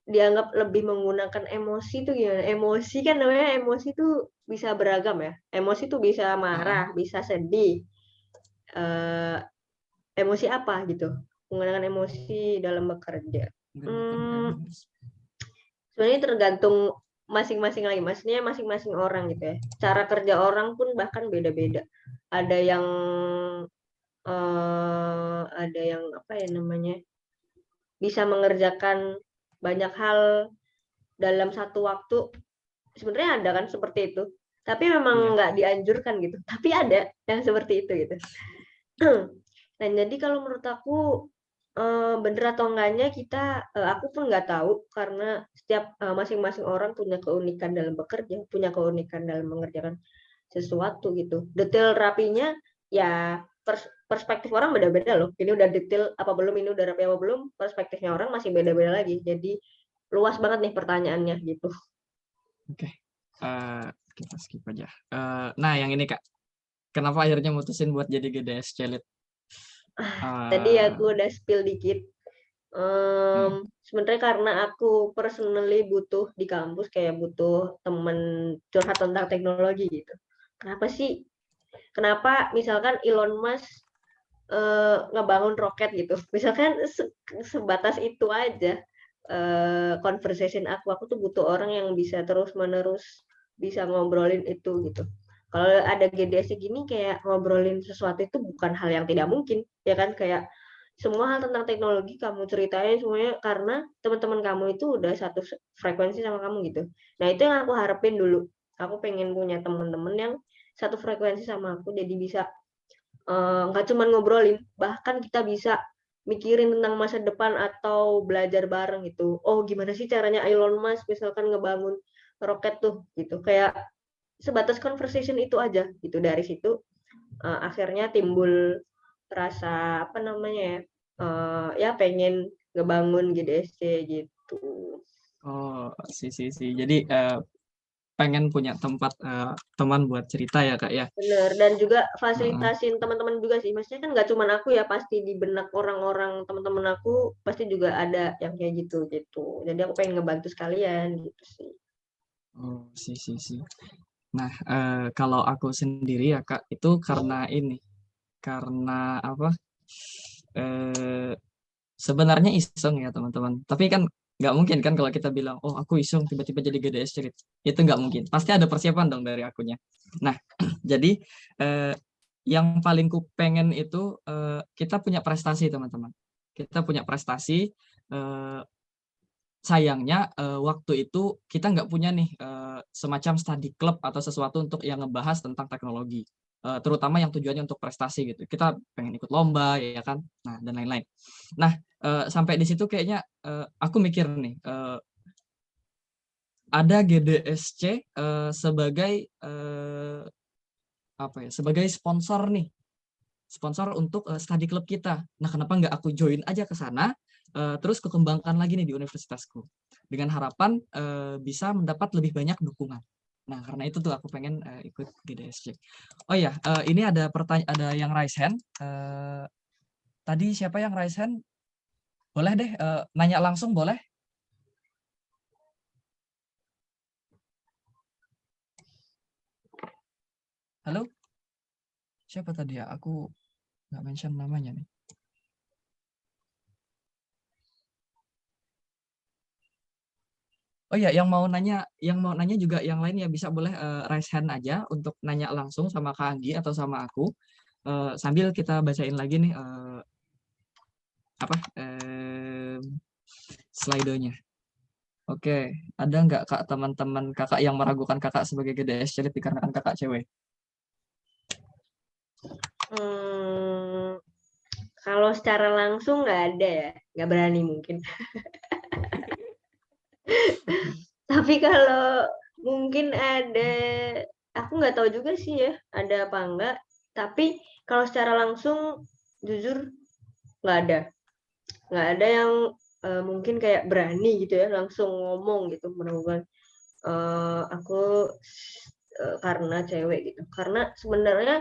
dianggap lebih menggunakan emosi tuh gimana? Emosi kan namanya, emosi tuh bisa beragam ya. Emosi tuh bisa marah, bisa sedih. Emosi apa gitu? Menggunakan emosi dalam bekerja. Sebenarnya tergantung masing-masing lagi, maksudnya masing-masing orang gitu ya. Cara kerja orang pun bahkan beda-beda. Ada yang apa ya namanya, bisa mengerjakan banyak hal dalam satu waktu. Sebenarnya ada kan seperti itu, tapi memang nggak dianjurkan gitu. Tapi ada yang seperti itu gitu. Dan jadi kalau menurut aku bener atau enggaknya aku pun nggak tahu, karena setiap masing-masing orang punya keunikan dalam bekerja, punya keunikan dalam mengerjakan sesuatu gitu. Detail rapinya ya perspektif orang beda-beda loh. Ini udah detail apa belum, ini udah rapi apa belum, perspektifnya orang masih beda-beda lagi. Jadi luas banget nih pertanyaannya gitu. Oke, kita skip aja. Nah yang ini Kak, kenapa akhirnya mutusin buat jadi GDSC Lead? Tadi Ah, aku udah spill dikit. Sebenarnya karena aku personally butuh di kampus kayak butuh temen curhat tentang teknologi gitu. Kenapa misalkan Elon Musk ngebangun roket gitu. Misalkan sebatas itu aja conversation aku tuh butuh orang yang bisa terus-menerus bisa ngobrolin itu gitu. Kalau ada GDS gini kayak ngobrolin sesuatu itu bukan hal yang tidak mungkin, ya kan? Kayak semua hal tentang teknologi kamu ceritain semuanya karena teman-teman kamu itu udah satu frekuensi sama kamu gitu. Nah, itu yang aku harapin dulu. Aku pengen punya teman-teman yang satu frekuensi sama aku jadi bisa nggak cuma ngobrolin, bahkan kita bisa mikirin tentang masa depan atau belajar bareng gitu. Oh, gimana sih caranya Elon Musk misalkan ngebangun roket tuh gitu. Kayak sebatas conversation itu aja gitu. Dari situ akhirnya timbul rasa apa namanya ya? Ya pengen ngebangun GDSC gitu. oh, sih. Jadi pengen punya tempat teman buat cerita ya Kak ya. Bener, dan juga Heeh. fasilitasin teman-teman juga sih. Maksudnya kan nggak cuman aku ya, pasti di benak orang-orang teman-teman aku pasti juga ada yang kayak gitu gitu. Jadi aku pengen ngebantu sekalian gitu sih. Oh, sih. Nah, kalau aku sendiri ya Kak, itu karena ini, karena apa? Eh, sebenarnya iseng ya teman-teman. Tapi kan nggak mungkin kan kalau kita bilang, oh aku iseng tiba-tiba jadi GDS cerit. Itu nggak mungkin. Pasti ada persiapan dong dari akunya. Nah, jadi yang paling ku pengen itu kita punya prestasi teman-teman. Kita punya prestasi. Sayangnya waktu itu kita nggak punya nih semacam study club atau sesuatu untuk yang ngebahas tentang teknologi, terutama yang tujuannya untuk prestasi gitu. Kita pengen ikut lomba ya kan, nah dan lain-lain. Nah sampai di situ kayaknya aku mikir nih ada GDSC sebagai apa ya, sebagai sponsor nih, sponsor untuk study club kita. Nah kenapa nggak aku join aja ke sana, terus kekembangkan lagi nih di universitasku dengan harapan bisa mendapat lebih banyak dukungan. Nah karena itu tuh aku pengen ikut GDSC. Oh ya, ini ada pertanyaan, ada yang raise hand. Tadi siapa yang raise hand? Boleh deh nanya langsung boleh. Halo, siapa tadi ya? Aku nggak mention namanya nih. Oh ya, yang mau nanya juga yang lain ya bisa boleh raise hand aja untuk nanya langsung sama Kak Anggi atau sama aku. Sambil kita bacain lagi nih apa slide-nya. Oke, ada nggak Kak teman-teman kakak yang meragukan kakak sebagai GDS cerit dikarenakan kakak cewek? Kalau secara langsung nggak ada ya, nggak berani mungkin. Tapi kalau mungkin ada, aku nggak tahu juga sih ya, ada apa enggak. Tapi kalau secara langsung, jujur nggak ada. Nggak ada yang mungkin kayak berani gitu ya, langsung ngomong gitu, menemukan aku karena cewek gitu. Karena sebenarnya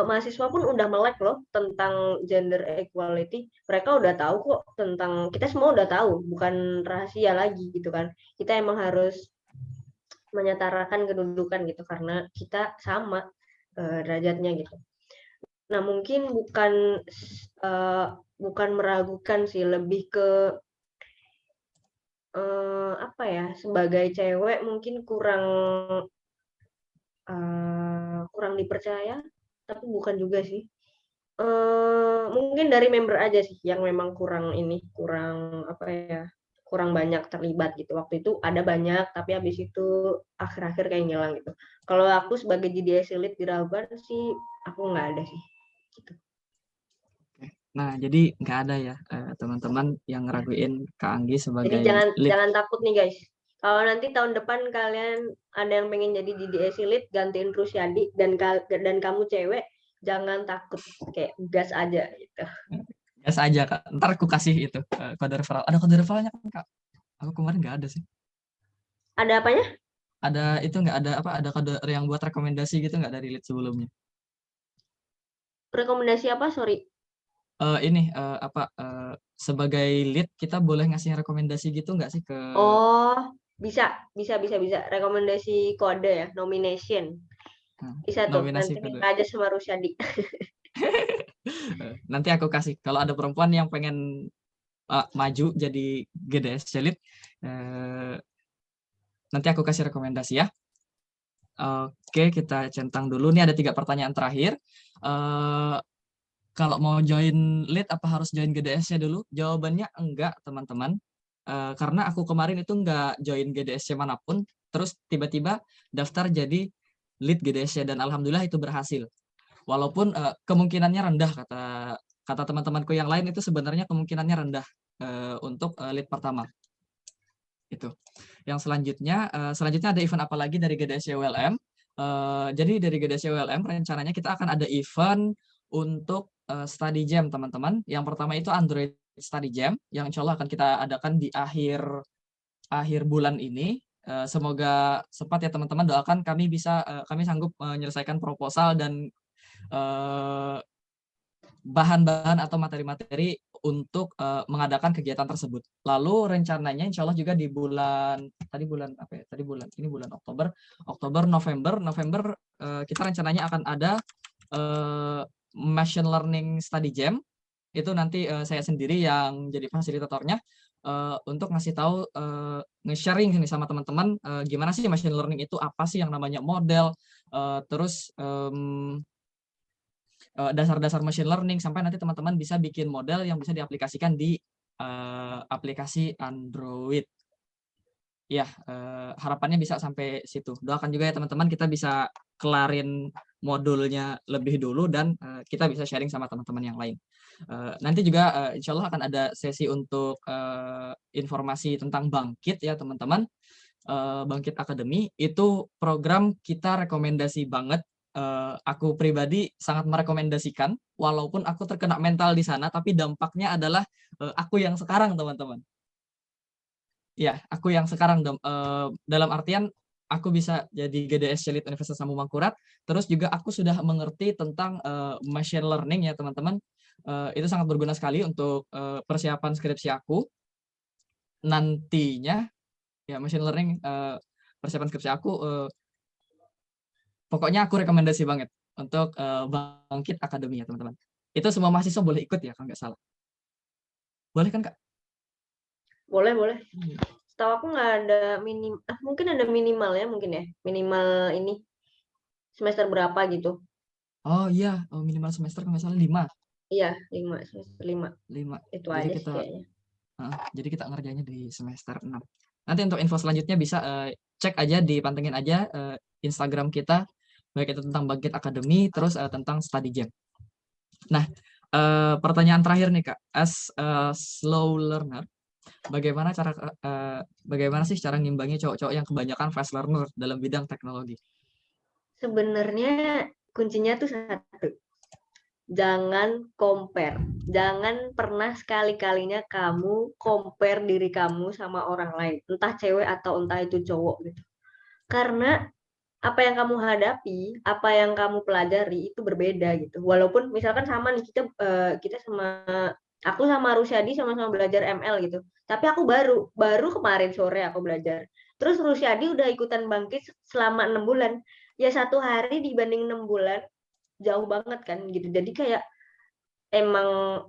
mahasiswa pun udah melek loh tentang gender equality. Mereka udah tahu kok tentang, kita semua udah tahu, bukan rahasia lagi gitu kan. Kita emang harus menyetarakan kedudukan gitu karena kita sama derajatnya gitu. Nah mungkin bukan meragukan sih, lebih ke apa ya, sebagai cewek mungkin kurang dipercaya, tapi bukan juga sih. Mungkin dari member aja sih yang memang kurang apa ya, kurang banyak terlibat gitu. Waktu itu ada banyak, tapi habis itu akhir-akhir kayak ngilang gitu. Kalau aku sebagai GDS Elite diragukan sih, aku nggak ada sih. Gitu. Nah, jadi nggak ada ya teman-teman yang ngeraguin Kak Anggi sebagai Jadi lead. jangan takut nih guys. Kalau nanti tahun depan kalian ada yang pengen jadi GDS Elite, gantiin Rusyadi dan kamu cewek, jangan takut, kayak gas aja gitu. Gas aja Kak. Ntar aku kasih itu kode referral. Ada kode referralnya kan Kak? Aku kemarin nggak ada sih. Ada apanya? Ada itu nggak ada apa? Ada kode yang buat rekomendasi gitu nggak dari lead sebelumnya? rekomendasi apa? Sorry. Sebagai lead kita boleh ngasih rekomendasi gitu nggak sih ke Oh, bisa. Rekomendasi kode ya, nomination. Bisa tuh, nominasi nanti kode? minta aja sama Rusyadi. Nanti aku kasih. Kalau ada perempuan yang pengen maju jadi GDSC lead, nanti aku kasih rekomendasi ya. Oke, kita centang dulu. Nih ada 3 pertanyaan terakhir. Kalau mau join lead apa harus join GDSC dulu? Jawabannya enggak, teman-teman. Karena aku kemarin itu enggak join GDSC manapun, terus tiba-tiba daftar jadi lead GDSC dan alhamdulillah itu berhasil. Walaupun kemungkinannya rendah, kata teman-temanku yang lain itu sebenarnya kemungkinannya rendah untuk lead pertama. Itu. Yang selanjutnya ada event apa lagi dari GDSC ULM? Jadi dari GDSC ULM rencananya kita akan ada event untuk study jam, teman-teman. Yang pertama itu Android study jam yang insya Allah akan kita adakan di akhir bulan ini. Semoga cepat ya teman-teman, doakan kami sanggup menyelesaikan proposal dan bahan-bahan atau materi-materi untuk mengadakan kegiatan tersebut. Lalu rencananya insya Allah juga di November kita rencananya akan ada machine learning study jam. Itu nanti saya sendiri yang jadi fasilitatornya untuk ngasih tahu, nge-sharing nih sama teman-teman gimana sih machine learning itu, apa sih yang namanya model, terus dasar-dasar machine learning, sampai nanti teman-teman bisa bikin model yang bisa diaplikasikan di aplikasi Android. Ya, harapannya bisa sampai situ. Doakan juga ya teman-teman, kita bisa kelarin modulnya lebih dulu dan kita bisa sharing sama teman-teman yang lain. Nanti juga insya Allah akan ada sesi untuk informasi tentang Bangkit ya teman-teman. Bangkit Academy itu program kita rekomendasi banget. Aku pribadi sangat merekomendasikan, walaupun aku terkena mental di sana, tapi dampaknya adalah aku yang sekarang teman-teman. Ya, aku yang sekarang dalam artian aku bisa jadi GDSC Lead Universitas Sambu Mangkurat, terus juga aku sudah mengerti tentang machine learning ya teman-teman. Itu sangat berguna sekali untuk persiapan skripsi aku nantinya. Ya, machine learning persiapan skripsi aku, pokoknya aku rekomendasi banget untuk Bangkit Academy ya teman-teman. Itu semua mahasiswa boleh ikut ya kalau nggak salah. Boleh kan Kak? Boleh. Setahu aku nggak ada mungkin ada minimal ya, minimal ini semester berapa gitu. Oh iya, minimal semester kalau nggak salah 5. Iya, 5, semester 5. Itu Jadi aja kita, sih kayaknya. Jadi kita ngerjainnya di semester 6. Nanti untuk info selanjutnya bisa cek aja, dipantengin aja Instagram kita, baik itu tentang Bangkit Academy, terus tentang study jam. Nah, pertanyaan terakhir nih Kak, as a slow learner, bagaimana sih cara ngimbangi cowok-cowok yang kebanyakan fast learner dalam bidang teknologi? Sebenarnya kuncinya tuh satu. Jangan compare. Jangan pernah sekali-kalinya kamu compare diri kamu sama orang lain, entah cewek atau entah itu cowok gitu. Karena apa yang kamu hadapi, apa yang kamu pelajari itu berbeda gitu. Walaupun misalkan sama nih, aku sama Rusyadi sama-sama belajar ML gitu. Tapi aku baru kemarin sore aku belajar. Terus Rusyadi udah ikutan Bangkit selama 6 bulan. Ya 1 hari dibanding 6 bulan jauh banget kan gitu. Jadi kayak emang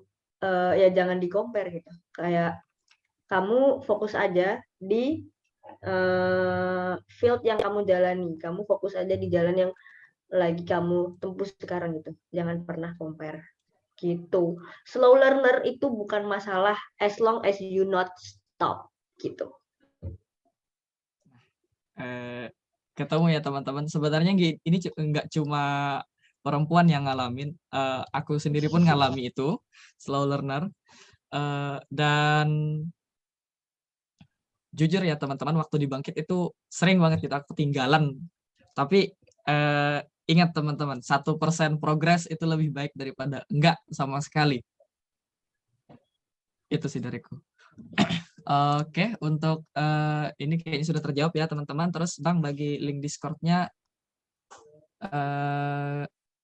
ya jangan di compare gitu. Kayak kamu fokus aja di field yang kamu jalani. Kamu fokus aja di jalan yang lagi kamu tempuh sekarang gitu. Jangan pernah compare gitu. Slow learner itu bukan masalah as long as you not stop gitu. Ketemu ya teman-teman. Sebenarnya ini nggak cuma perempuan yang ngalamin, aku sendiri pun ngalami itu, slow learner. Dan jujur ya teman-teman, waktu di Bangkit itu sering banget kita ketinggalan. Tapi ingat teman-teman, 1% progres itu lebih baik daripada enggak sama sekali. Itu sih dariku. Oke, untuk ini kayaknya sudah terjawab ya teman-teman. Terus Bang, bagi link Discord-nya,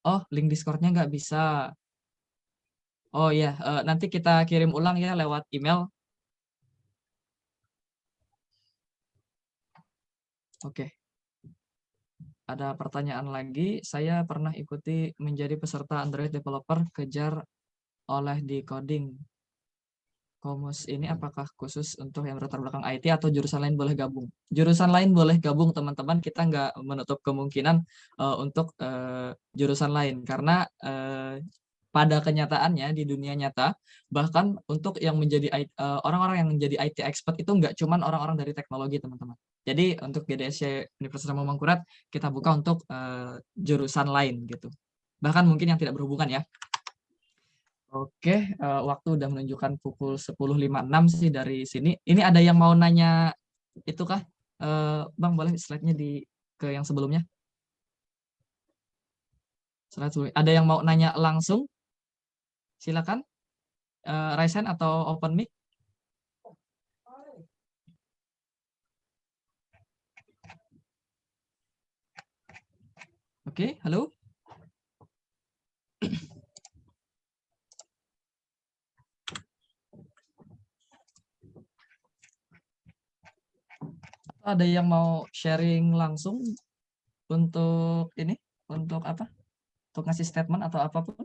Oh, link Discord-nya nggak bisa. Oh ya, nanti kita kirim ulang ya lewat email. Oke. Ada pertanyaan lagi. Saya pernah ikuti menjadi peserta Android developer kejar oleh Decoding. Komus ini apakah khusus untuk yang berlatar belakang IT atau jurusan lain boleh gabung? Jurusan lain boleh gabung teman-teman. Kita nggak menutup kemungkinan untuk jurusan lain karena pada kenyataannya di dunia nyata bahkan untuk yang menjadi orang-orang yang menjadi IT expert itu nggak cuman orang-orang dari teknologi teman-teman. Jadi untuk GDSC Universitas Mangkurat kita buka untuk jurusan lain gitu. Bahkan mungkin yang tidak berhubungan ya. Oke, waktu udah menunjukkan pukul 10.56 sih dari sini. Ini ada yang mau nanya itu kah? Bang, boleh slide-nya ke yang sebelumnya? Slide sebelumnya. Ada yang mau nanya langsung? Silakan. Raise hand atau open mic. Oke, halo. Ada yang mau sharing langsung untuk ini, untuk apa? Untuk ngasih statement atau apapun?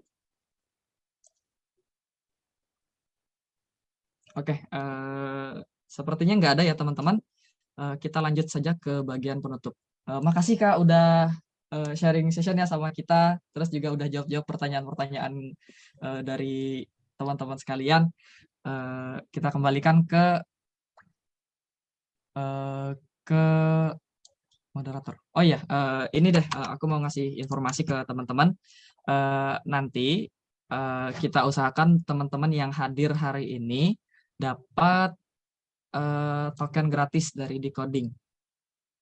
Oke, sepertinya nggak ada ya teman-teman. Kita lanjut saja ke bagian penutup. Makasih Kak udah sharing sessionnya sama kita, terus juga udah jawab-jawab pertanyaan-pertanyaan dari teman-teman sekalian. Kita kembalikan ke moderator. Oh iya, ini deh aku mau ngasih informasi ke teman-teman. Nanti kita usahakan teman-teman yang hadir hari ini dapat token gratis dari Decoding.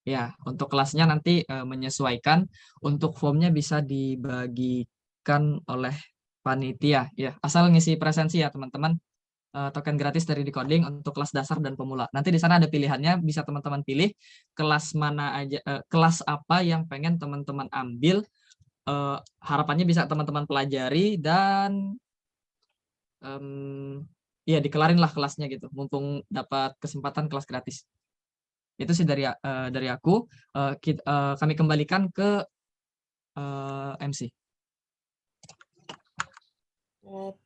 Ya, untuk kelasnya nanti menyesuaikan. Untuk formnya bisa dibagikan oleh panitia. Ya, asal ngisi presensi ya teman-teman. Token gratis dari Decoding untuk kelas dasar dan pemula. Nanti di sana ada pilihannya, bisa teman-teman pilih kelas mana aja, kelas apa yang pengen teman-teman ambil. Harapannya bisa teman-teman pelajari dan ya dikelarin lah kelasnya gitu, mumpung dapat kesempatan kelas gratis. Itu sih dari aku. Kami kembalikan ke MC.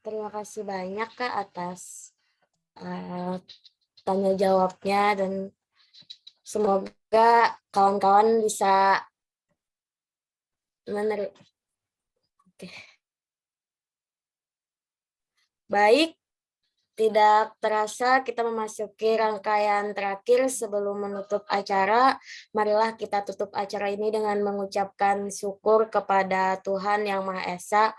Terima kasih banyak Kak atas tanya jawabnya dan semoga kawan-kawan bisa menerima. Oke. Baik, tidak terasa kita memasuki rangkaian terakhir sebelum menutup acara. Marilah kita tutup acara ini dengan mengucapkan syukur kepada Tuhan Yang Maha Esa.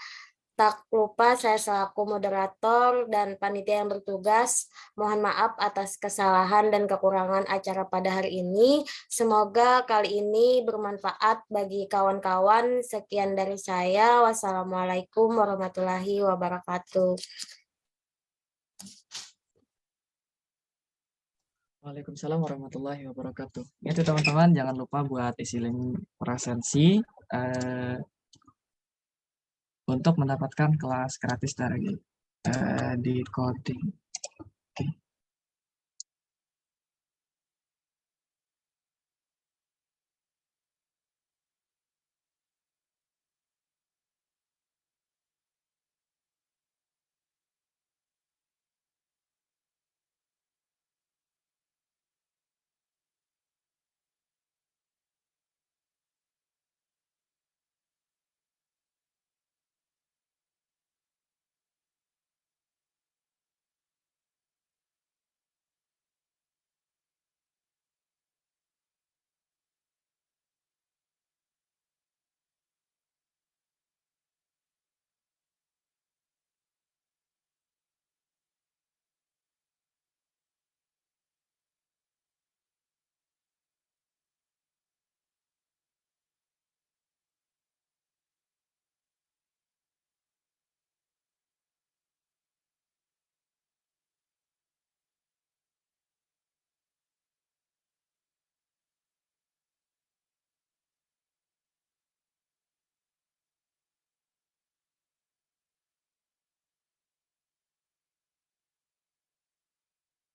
Tak lupa saya selaku moderator dan panitia yang bertugas, mohon maaf atas kesalahan dan kekurangan acara pada hari ini. Semoga kali ini bermanfaat bagi kawan-kawan. Sekian dari saya. Wassalamualaikum warahmatullahi wabarakatuh. Waalaikumsalam warahmatullahi wabarakatuh. Itu teman-teman jangan lupa buat isi link presensi untuk mendapatkan kelas gratis dari Decoding.